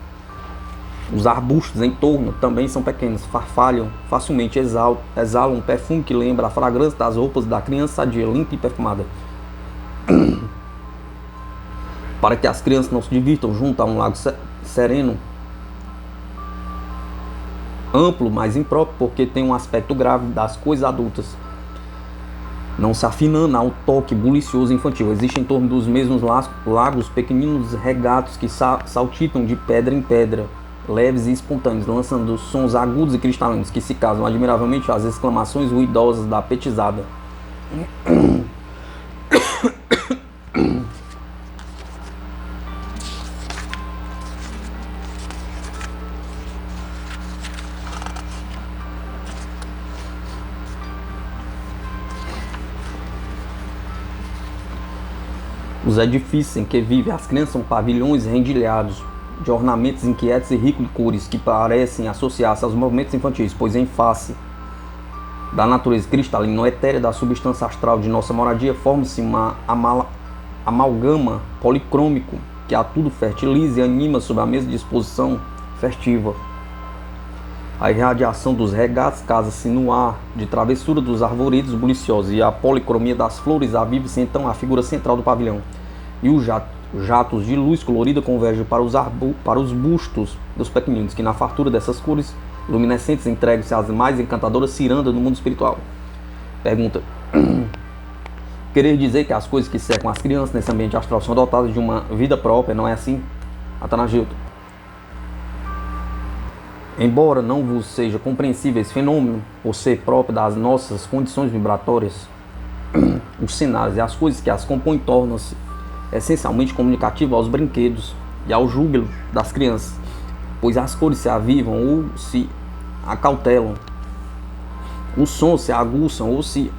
Os arbustos em torno também são pequenos, farfalham facilmente, exalam um perfume que lembra a fragrância das roupas da criança sadia, limpa e perfumada. Para que as crianças não se divirtam junto a um lago sereno, amplo, mas impróprio, porque tem um aspecto grave das coisas adultas, não se afinando ao toque bulicioso infantil. Existem em torno dos mesmos lagos pequeninos regatos que saltitam de pedra em pedra, leves e espontâneos, lançando sons agudos e cristalinos que se casam admiravelmente às exclamações ruidosas da petizada. Os edifícios em que vivem as crianças são pavilhões rendilhados de ornamentos inquietos e ricos de cores que parecem associar-se aos movimentos infantis, pois em face da natureza cristalina ou etérea da substância astral de nossa moradia forma-se uma amalgama policrômico que a tudo fertiliza e anima sob a mesma disposição festiva. A irradiação dos regatos casa-se no ar de travessura dos arvoredos buliciosos e a policromia das flores aviva-se então a figura central do pavilhão. E os jatos de luz colorida convergem para os bustos dos pequeninos, que na fartura dessas cores luminescentes entregam-se às mais encantadoras cirandas do mundo espiritual. Pergunta: querer dizer que as coisas que cercam as crianças nesse ambiente astral são dotadas de uma vida própria, não é assim? Atanagildo: embora não vos seja compreensível esse fenômeno, por ser próprio das nossas condições vibratórias, os cenários e as coisas que as compõem tornam-se essencialmente comunicativos aos brinquedos e ao júbilo das crianças, pois as cores se avivam ou se acautelam, os sons se aguçam ou se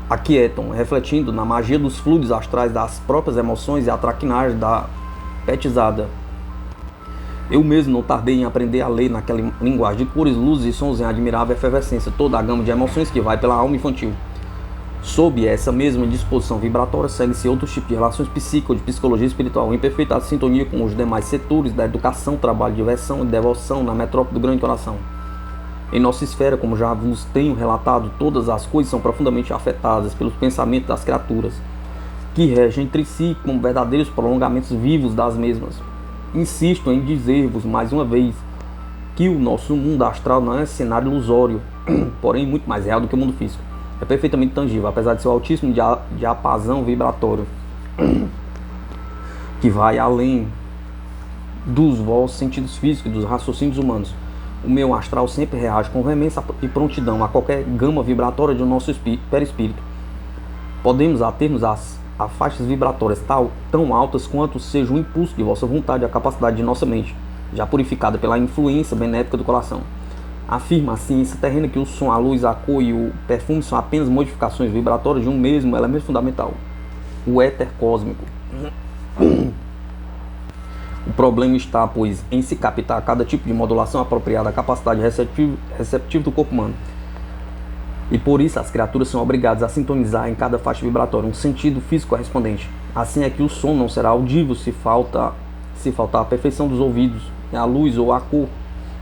aquietam, refletindo na magia dos fluidos astrais das próprias emoções e a traquinagem da petizada. Eu mesmo não tardei em aprender a ler naquela linguagem de cores, luzes e sons em admirável efervescência, toda a gama de emoções que vai pela alma infantil. Sob essa mesma disposição vibratória, segue-se outros tipos de relações psíquicas, de psicologia espiritual, em perfeita sintonia com os demais setores da educação, trabalho, diversão e devoção na metrópole do Grande Coração. Em nossa esfera, como já vos tenho relatado, todas as coisas são profundamente afetadas pelos pensamentos das criaturas, que regem entre si como verdadeiros prolongamentos vivos das mesmas. Insisto em dizer-vos mais uma vez que o nosso mundo astral não é cenário ilusório, porém muito mais real do que o mundo físico. É perfeitamente tangível, apesar de seu altíssimo diapasão vibratório, que vai além dos vossos sentidos físicos e dos raciocínios humanos. O meu astral sempre reage com veemência e prontidão a qualquer gama vibratória do nosso perispírito. Podemos ater-nos a faixas vibratórias tão altas quanto seja o impulso de vossa vontade e a capacidade de nossa mente, já purificada pela influência benéfica do coração. Afirma a ciência terrena que o som, a luz, a cor e o perfume são apenas modificações vibratórias de um mesmo elemento fundamental, o éter cósmico. O problema está, pois, em se captar cada tipo de modulação apropriada à capacidade receptiva do corpo humano. E por isso as criaturas são obrigadas a sintonizar em cada faixa vibratória um sentido físico correspondente. Assim é que o som não será audível se faltar a perfeição dos ouvidos, e a luz ou a cor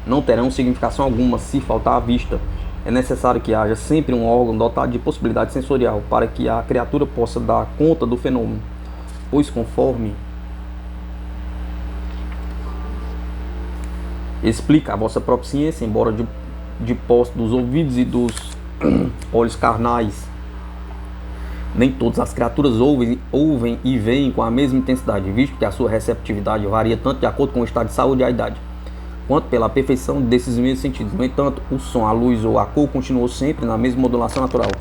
não terão significação alguma se faltar a vista. É necessário que haja sempre um órgão dotado de possibilidade sensorial para que a criatura possa dar conta do fenômeno, pois conforme explica a vossa própria ciência, embora de posse dos ouvidos e dos olhos carnais, nem todas as criaturas ouvem e veem com a mesma intensidade, visto que a sua receptividade varia tanto de acordo com o estado de saúde e a idade, quanto pela perfeição desses mesmos sentidos. No entanto, o som, a luz ou a cor continuou sempre na mesma modulação natural,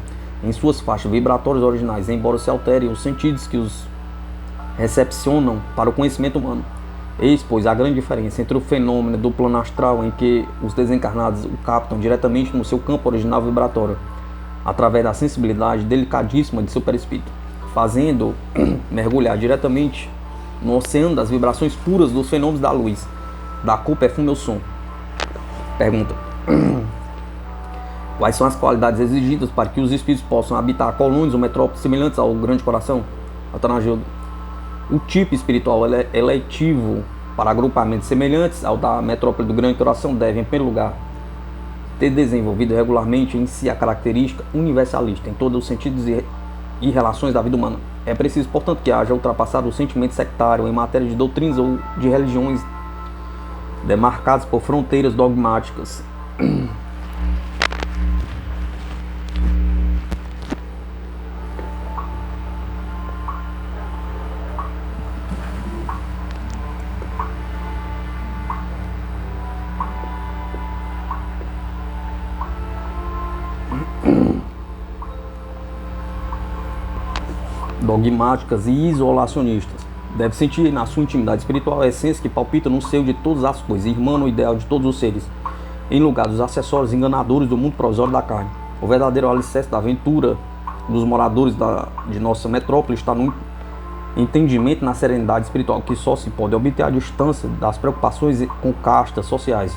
em suas faixas vibratórias originais, embora se alterem os sentidos que os recepcionam para o conhecimento humano. Eis, pois, a grande diferença entre o fenômeno do plano astral, em que os desencarnados o captam diretamente no seu campo original vibratório, através da sensibilidade delicadíssima de seu perispírito, fazendo mergulhar diretamente no oceano das vibrações puras dos fenômenos da luz, da cor, perfume ou som. Pergunta: quais são as qualidades exigidas para que os espíritos possam habitar colônias ou metrópoles semelhantes ao grande coração? Atanagildo: o tipo espiritual eletivo para agrupamentos semelhantes ao da metrópole do grande coração deve, em primeiro lugar, ter desenvolvido regularmente em si a característica universalista em todos os sentidos e relações da vida humana. É preciso, portanto, que haja ultrapassado o sentimento sectário em matéria de doutrinas ou de religiões demarcadas por fronteiras dogmáticas. Dogmáticas e isolacionistas. Deve sentir na sua intimidade espiritual a essência que palpita no seio de todas as coisas, irmã no ideal de todos os seres, em lugar dos acessórios enganadores do mundo provisório da carne. O verdadeiro alicerce da aventura dos moradores de nossa metrópole está no entendimento, na serenidade espiritual que só se pode obter à distância das preocupações com castas sociais,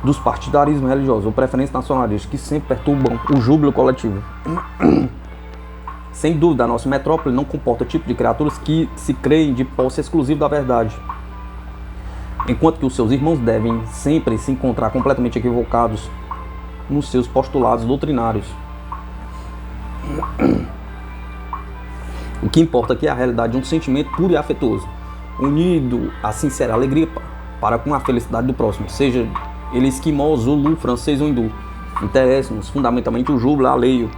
dos partidarismos religiosos ou preferências nacionalistas que sempre perturbam o júbilo coletivo. Sem dúvida, a nossa metrópole não comporta tipo de criaturas que se creem de posse exclusiva da verdade, enquanto que os seus irmãos devem sempre se encontrar completamente equivocados nos seus postulados doutrinários. O que importa aqui é a realidade de um sentimento puro e afetuoso, unido à sincera alegria para com a felicidade do próximo, seja ele esquimó, zulu, francês ou hindu. Interessa-nos fundamentalmente o júbilo alheio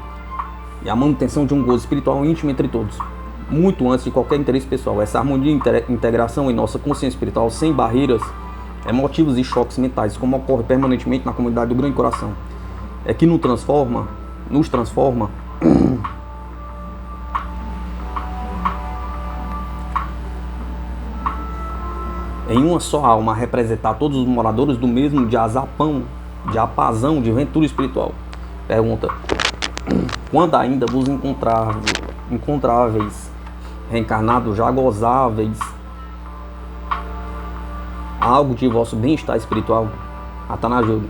e a manutenção de um gozo espiritual íntimo entre todos, muito antes de qualquer interesse pessoal. Essa harmonia e integração em nossa consciência espiritual, sem barreiras emotivos e choques mentais, como ocorre permanentemente na comunidade do grande coração, é que nos transforma em uma só alma, a representar todos os moradores do mesmo diapasão de ventura espiritual. Pergunta: quando ainda vos encontráveis reencarnados, já gozáveis algo de vosso bem-estar espiritual? Atanagildo: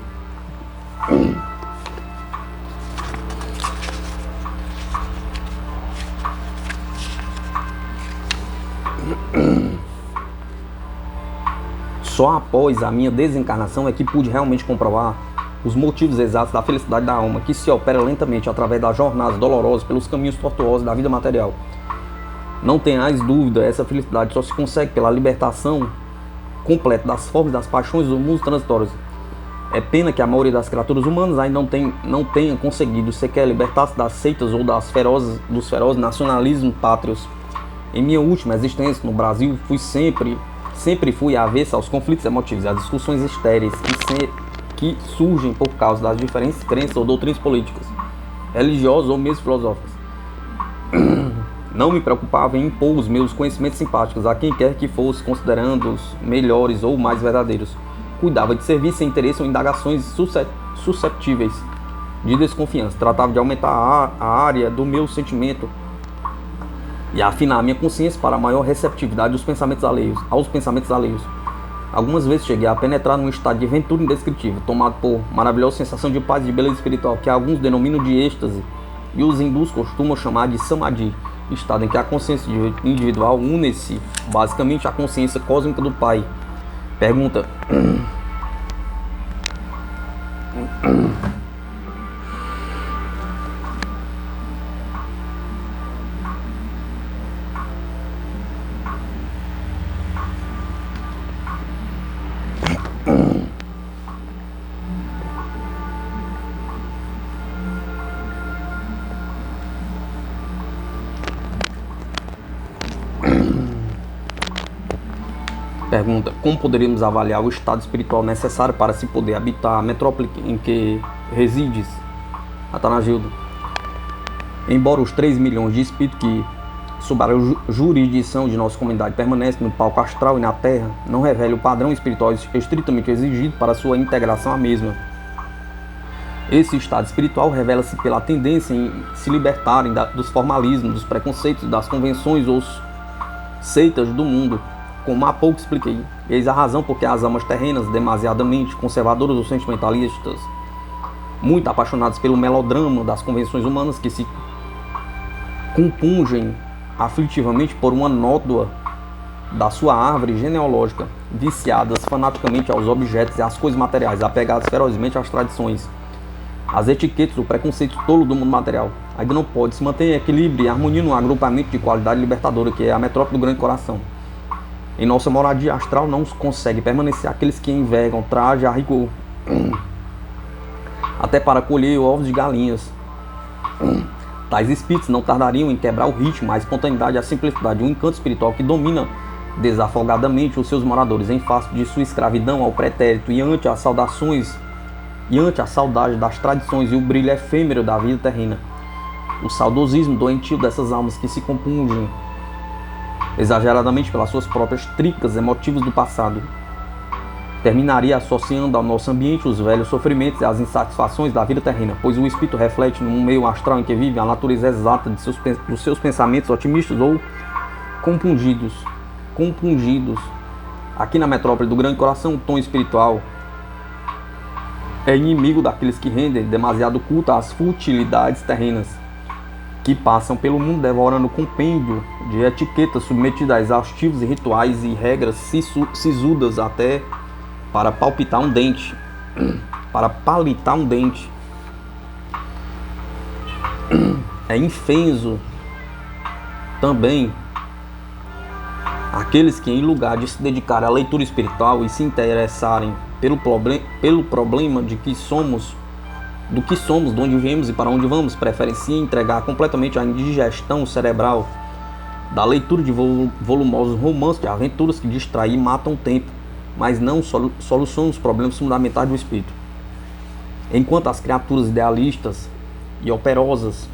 só após a minha desencarnação é que pude realmente comprovar os motivos exatos da felicidade da alma, que se opera lentamente através das jornadas dolorosas pelos caminhos tortuosos da vida material. Não tenhais dúvida, essa felicidade só se consegue pela libertação completa das formas das paixões do mundo transitórios. É pena que a maioria das criaturas humanas ainda não tenha conseguido sequer libertar-se das seitas ou dos ferozes nacionalismos pátrios. Em minha última existência no Brasil, sempre fui avessa aos conflitos emotivos e às discussões estéreis que surgem por causa das diferentes crenças ou doutrinas políticas, religiosas ou mesmo filosóficas. Não me preocupava em impor os meus conhecimentos simpáticos a quem quer que fosse, considerando-os melhores ou mais verdadeiros. Cuidava de servir sem interesse ou indagações susceptíveis de desconfiança. Tratava de aumentar a área do meu sentimento e afinar a minha consciência para a maior receptividade aos pensamentos alheios. Algumas vezes cheguei a penetrar num estado de ventura indescritível, tomado por maravilhosa sensação de paz e de beleza espiritual, que alguns denominam de êxtase e os hindus costumam chamar de samadhi, estado em que a consciência individual une-se basicamente à consciência cósmica do Pai. Pergunta: como poderíamos avaliar o estado espiritual necessário para se poder habitar a metrópole em que resides? Atanagildo: embora os 3 milhões de espíritos que, sob a jurisdição de nossa comunidade, permanecem no palco astral e na terra, não revele o padrão espiritual estritamente exigido para sua integração à mesma. Esse estado espiritual revela-se pela tendência em se libertarem dos formalismos, dos preconceitos, das convenções ou seitas do mundo, como há pouco expliquei. Eis a razão porque as almas terrenas, demasiadamente conservadoras ou sentimentalistas, muito apaixonadas pelo melodrama das convenções humanas, que se compungem aflitivamente por uma nódoa da sua árvore genealógica, viciadas fanaticamente aos objetos e às coisas materiais, apegadas ferozmente às tradições, às etiquetas, o preconceito tolo do mundo material, ainda não pode se manter em equilíbrio e harmonia num agrupamento de qualidade libertadora, que é a metrópole do grande coração. Em nossa moradia astral não consegue permanecer aqueles que envergam traje a rigor, até para colher ovos de galinhas. Tais espíritos não tardariam em quebrar o ritmo, a espontaneidade e a simplicidade, o encanto espiritual que domina desafogadamente os seus moradores em face de sua escravidão ao pretérito e ante as saudações e ante a saudade das tradições e o brilho efêmero da vida terrena. O saudosismo doentio dessas almas que se compungem exageradamente pelas suas próprias tricas emotivas do passado terminaria associando ao nosso ambiente os velhos sofrimentos e as insatisfações da vida terrena, pois o espírito reflete no meio astral em que vive a natureza exata dos seus pensamentos otimistas ou compungidos. Aqui na metrópole do grande coração, o tom espiritual é inimigo daqueles que rendem demasiado culto às futilidades terrenas, que passam pelo mundo devorando compêndio de etiquetas submetidas a exaustivos e rituais e regras sisudas até para palpitar um dente, para palitar um dente. É infenso também aqueles que, em lugar de se dedicarem à leitura espiritual e se interessarem pelo problema de que somos, do que somos, de onde viemos e para onde vamos, preferem se entregar completamente à indigestão cerebral da leitura de volumosos romances de aventuras que distraem e matam o tempo, mas não solucionam os problemas fundamentais do espírito. Enquanto as criaturas idealistas e operosas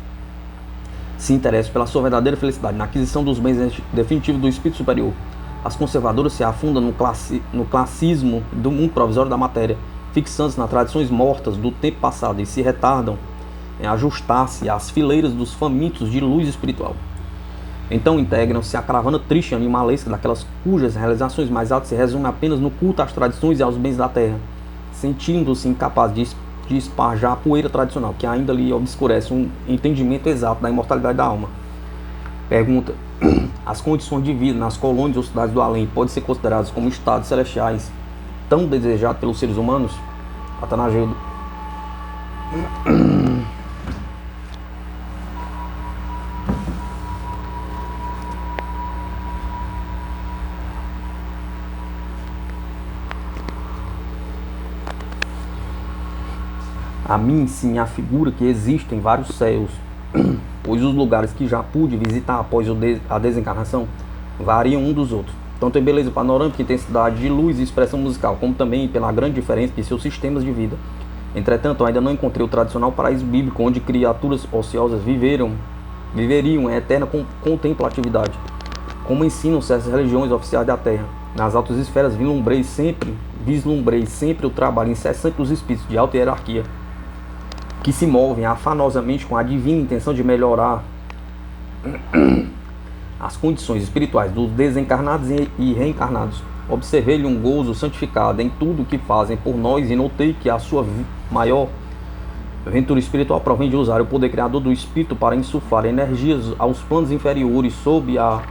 se interessam pela sua verdadeira felicidade na aquisição dos bens definitivos do espírito superior, as conservadoras se afundam no classismo do mundo provisório da matéria, fixando-se nas tradições mortas do tempo passado e se retardam em ajustar-se às fileiras dos famintos de luz espiritual. Então integram-se à caravana triste e animalesca daquelas cujas realizações mais altas se resumem apenas no culto às tradições e aos bens da terra, sentindo-se incapazes de esparjar a poeira tradicional, que ainda lhe obscurece um entendimento exato da imortalidade da alma. Pergunta: as condições de vida nas colônias ou cidades do além podem ser consideradas como estados celestiais tão desejados pelos seres humanos? Atanagildo. A mim sim afigura que existem vários céus, pois os lugares que já pude visitar após a desencarnação variam um dos outros, tanto em beleza panorâmica, intensidade de luz e expressão musical, como também pela grande diferença de seus sistemas de vida. Entretanto, ainda não encontrei o tradicional paraíso bíblico, onde criaturas ociosas viveriam em eterna contemplatividade, como ensinam certas religiões oficiais da Terra. Nas altas esferas vislumbrei sempre o trabalho incessante dos espíritos de alta hierarquia, que se movem afanosamente com a divina intenção de melhorar as condições espirituais dos desencarnados e reencarnados. Observei-lhe um gozo santificado em tudo o que fazem por nós e notei que a sua maior ventura espiritual provém de usar o poder criador do espírito para insuflar energias aos planos inferiores sob a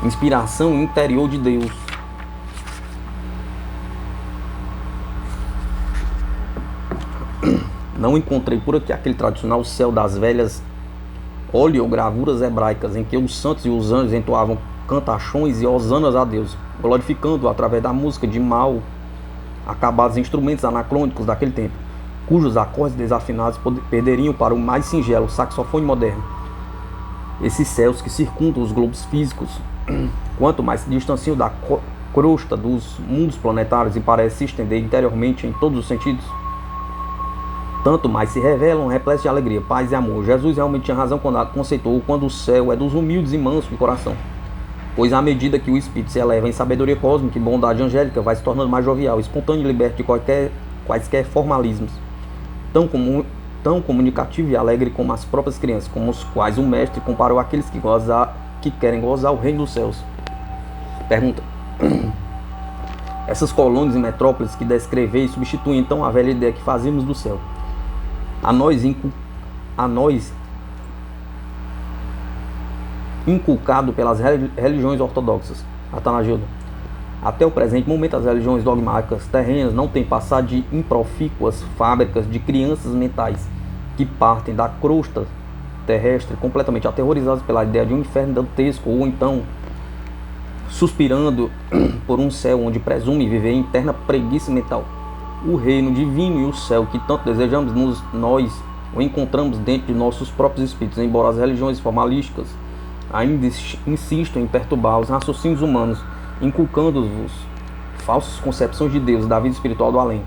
inspiração interior de Deus. Não encontrei por aqui aquele tradicional céu das velhas oleogravuras hebraicas, em que os santos e os anjos entoavam cantachões e hosanas a Deus, glorificando-o através da música de mal acabados instrumentos anacrônicos daquele tempo, cujos acordes desafinados perderiam para o mais singelo saxofone moderno. Esses céus que circundam os globos físicos, quanto mais se distanciam da crosta dos mundos planetários e parecem se estender interiormente em todos os sentidos, tanto mais se revelam repletos de alegria, paz e amor. Jesus realmente tinha razão quando conceitou quando o céu é dos humildes e mansos de coração, pois à medida que o espírito se eleva em sabedoria cósmica e bondade angélica, vai se tornando mais jovial, espontâneo e liberto de quaisquer formalismos, tão comunicativo e alegre como as próprias crianças, como os quais o mestre comparou àqueles que que querem gozar o reino dos céus. Pergunta: essas colônias e metrópoles que descreveis substituem então a velha ideia que fazíamos do céu, a nós inculcado pelas religiões ortodoxas. Atanagildo: até o presente momento, as religiões dogmáticas terrenas não têm passado de improfícuas fábricas de crianças mentais que partem da crosta terrestre completamente aterrorizadas pela ideia de um inferno dantesco, ou então suspirando por um céu onde presume viver em eterna preguiça mental. O reino divino e o céu que tanto desejamos, nós o encontramos dentro de nossos próprios espíritos, embora as religiões formalísticas ainda insistam em perturbar os raciocínios humanos, inculcando-vos falsas concepções de Deus, da vida espiritual do além.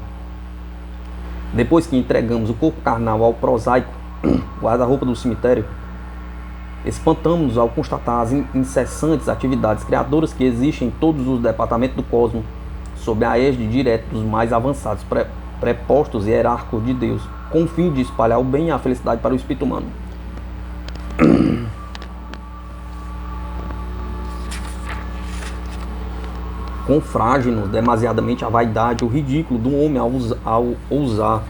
Depois que entregamos o corpo carnal ao prosaico guarda-roupa do cemitério, espantamos-nos ao constatar as incessantes atividades criadoras que existem em todos os departamentos do cosmos, sob a égide direta dos mais avançados prepostos e hierárquicos de Deus, com o fim de espalhar o bem e a felicidade para o espírito humano. Confrage-nos demasiadamente a vaidade, o ridículo do homem ao ousar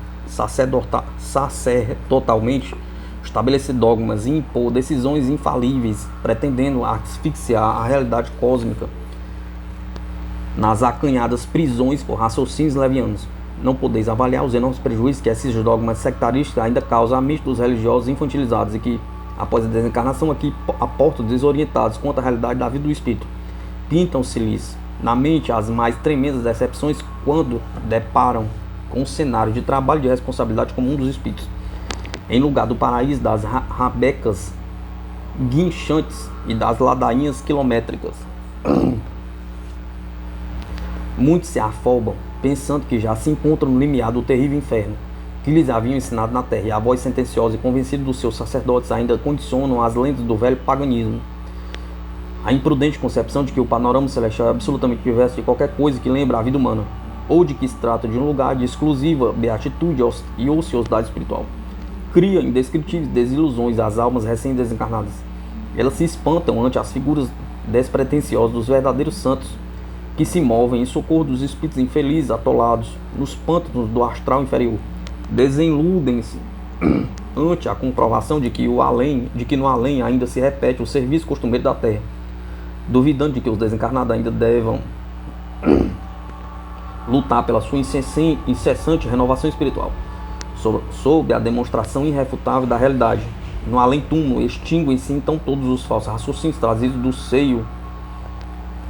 sacerdotalmente estabelecer dogmas e impor decisões infalíveis, pretendendo asfixiar a realidade cósmica nas acanhadas prisões por raciocínios levianos. Não podeis avaliar os enormes prejuízos que esses dogmas sectaristas ainda causam à mente dos religiosos infantilizados e que, após a desencarnação, aqui aportam desorientados quanto à realidade da vida do espírito. Pintam-se-lhes na mente as mais tremendas decepções quando deparam com um cenário de trabalho e de responsabilidade comum dos espíritos, em lugar do paraíso das rabecas guinchantes e das ladainhas quilométricas. Muitos se afobam, pensando que já se encontram no limiar do terrível inferno que lhes haviam ensinado na terra, e a voz sentenciosa e convencida dos seus sacerdotes ainda condicionam as lendas do velho paganismo. A imprudente concepção de que o panorama celestial é absolutamente diverso de qualquer coisa que lembre a vida humana, ou de que se trata de um lugar de exclusiva beatitude e ociosidade espiritual, cria indescritíveis desilusões às almas recém-desencarnadas. Elas se espantam ante as figuras despretensiosas dos verdadeiros santos, que se movem em socorro dos espíritos infelizes atolados nos pântanos do astral inferior. Desiludem-se ante a comprovação de que no além ainda se repete o serviço costumeiro da terra, duvidando de que os desencarnados ainda devam lutar pela sua incessante renovação espiritual, sob a demonstração irrefutável da realidade. No além-túmulo extinguem-se então todos os falsos raciocínios trazidos do seio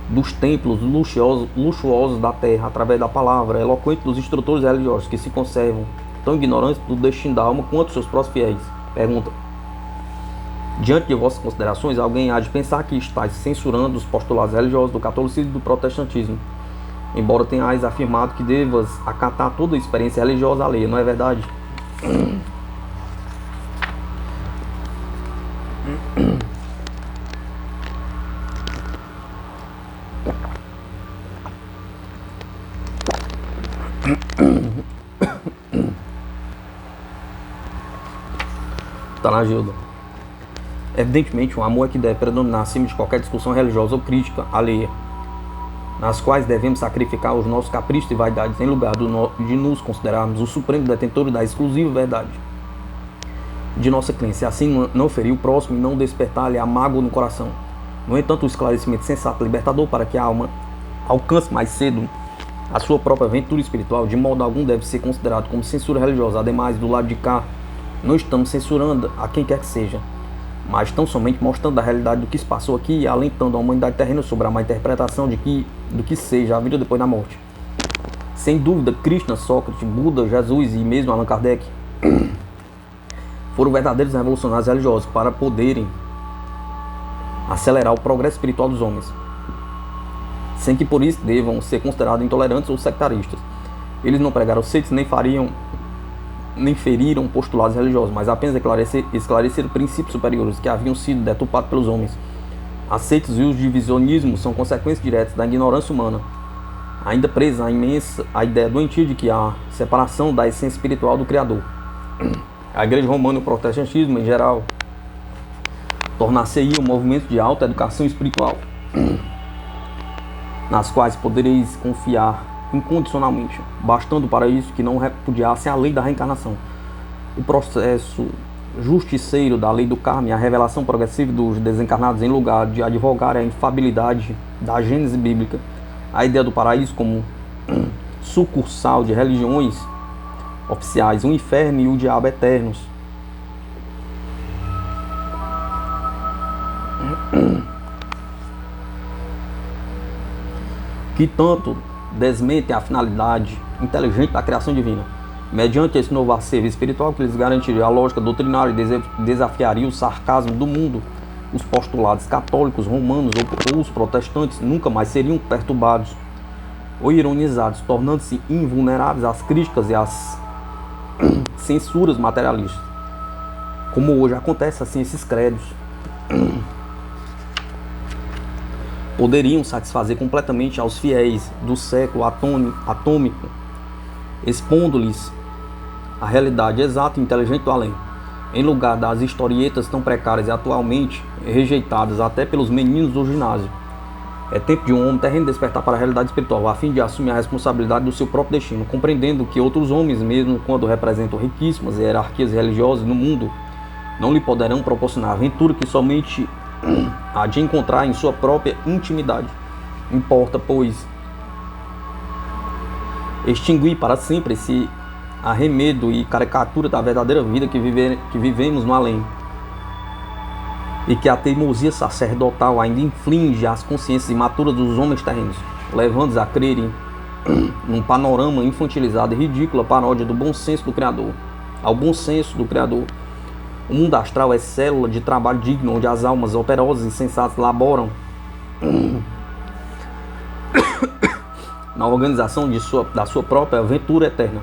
dos templos luxuosos da terra, através da palavra eloquente dos instrutores religiosos, que se conservam tão ignorantes do destino da alma quanto seus próprios fiéis. Pergunta: diante de vossas considerações, alguém há de pensar que estáis censurando os postulados religiosos do catolicismo e do protestantismo, embora tenhais afirmado que devas acatar toda a experiência religiosa alheia, não é verdade? Atanagildo: evidentemente, o amor é que deve predominar acima de qualquer discussão religiosa ou crítica alheia, nas quais devemos sacrificar os nossos caprichos e vaidades, em lugar de nos considerarmos o supremo detentor da exclusiva verdade de nossa crença, e assim não ferir o próximo e não despertar-lhe a mágoa no coração. No entanto, o esclarecimento sensato e libertador para que a alma alcance mais cedo a sua própria aventura espiritual, de modo algum deve ser considerado como censura religiosa. Ademais, do lado de cá, não estamos censurando a quem quer que seja, mas tão somente mostrando a realidade do que se passou aqui e alentando a humanidade terrena sobre a má interpretação do que seja a vida depois da morte. Sem dúvida, Krishna, Sócrates, Buda, Jesus e mesmo Allan Kardec foram verdadeiros revolucionários religiosos para poderem acelerar o progresso espiritual dos homens, sem que por isso devam ser considerados intolerantes ou sectaristas. Eles não pregaram seitas nem feriram postulados religiosos, mas apenas esclareceram princípios superiores que haviam sido deturpados pelos homens. As seitas e os divisionismos são consequências diretas da ignorância humana, ainda presa à ideia doentia de que há separação da essência espiritual do Criador. A Igreja Romana e o protestantismo em geral tornar-se-ia um movimento de alta educação espiritual, nas quais podereis confiar incondicionalmente, bastando para isso que não repudiassem a lei da reencarnação, o processo justiceiro da lei do karma e a revelação progressiva dos desencarnados, em lugar de advogar a infalibilidade da gênese bíblica, a ideia do paraíso como sucursal de religiões oficiais, o inferno e o diabo eternos. Que tanto desmentem a finalidade inteligente da criação divina. Mediante esse novo acervo espiritual que lhes garantiria a lógica doutrinária e desafiaria o sarcasmo do mundo, os postulados católicos, romanos ou os protestantes nunca mais seriam perturbados ou ironizados, tornando-se invulneráveis às críticas e às censuras materialistas, como hoje acontece assim esses credos. Poderiam satisfazer completamente aos fiéis do século atômico, expondo-lhes a realidade exata e inteligente do além, em lugar das historietas tão precárias e atualmente rejeitadas até pelos meninos do ginásio. É tempo de um homem terreno despertar para a realidade espiritual, a fim de assumir a responsabilidade do seu próprio destino, compreendendo que outros homens, mesmo quando representam riquíssimas hierarquias religiosas no mundo, não lhe poderão proporcionar a aventura que somente há de encontrar em sua própria intimidade. Importa, pois, extinguir para sempre esse arremedo e caricatura da verdadeira vida que vivemos no além, e que a teimosia sacerdotal ainda inflige às consciências imaturas dos homens terrenos, levando-os a crerem num panorama infantilizado e ridículo, a paródia do bom senso do Criador. Ao bom senso do Criador, o mundo astral é célula de trabalho digno, onde as almas operosas e sensatas laboram na organização da sua própria aventura eterna,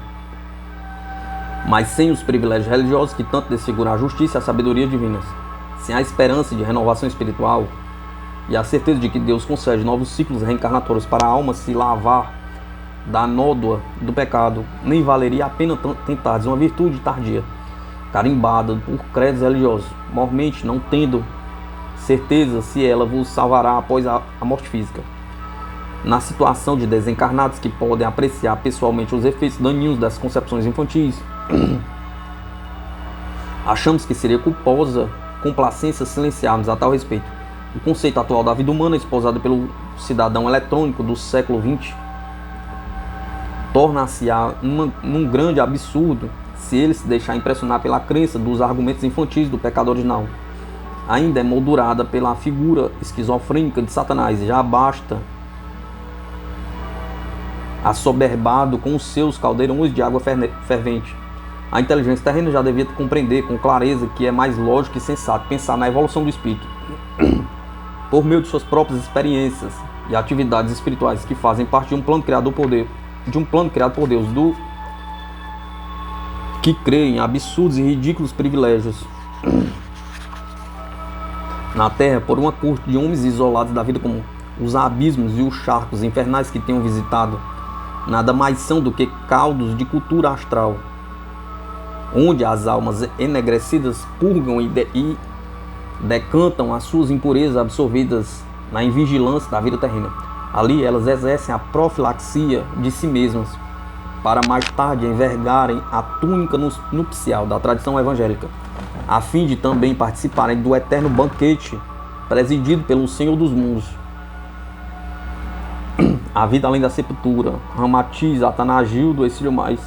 mas sem os privilégios religiosos que tanto desfiguram a justiça e a sabedoria divinas, sem a esperança de renovação espiritual e a certeza de que Deus concede novos ciclos reencarnatórios para a alma se lavar da nódoa do pecado, nem valeria a pena tentar uma virtude tardia, carimbada por credos religiosos, mormente não tendo certeza se ela vos salvará após a morte física. Na situação de desencarnados que podem apreciar pessoalmente os efeitos daninhos das concepções infantis, achamos que seria culposa complacência silenciarmos a tal respeito. O conceito atual da vida humana, esposado pelo cidadão eletrônico do século XX, torna-se num grande absurdo se ele se deixar impressionar pela crença dos argumentos infantis do pecado original. Ainda é moldurada pela figura esquizofrênica de Satanás, já basta assoberbado com os seus caldeirões de água fervente. A inteligência terrena já devia compreender com clareza que é mais lógico e sensato pensar na evolução do espírito por meio de suas próprias experiências e atividades espirituais que fazem parte de um plano criado por Deus, que crê em absurdos e ridículos privilégios na Terra por uma corte de homens isolados da vida comum. Os abismos e os charcos infernais que tenham visitado nada mais são do que caldos de cultura astral, onde as almas enegrecidas purgam e decantam as suas impurezas absorvidas na invigilância da vida terrena. Ali elas exercem a profilaxia de si mesmas, para mais tarde envergarem a túnica nupcial da tradição evangélica, a fim de também participarem do eterno banquete presidido pelo Senhor dos Mundos. A vida além da sepultura, Ramatiz, Atanagildo, esse demais.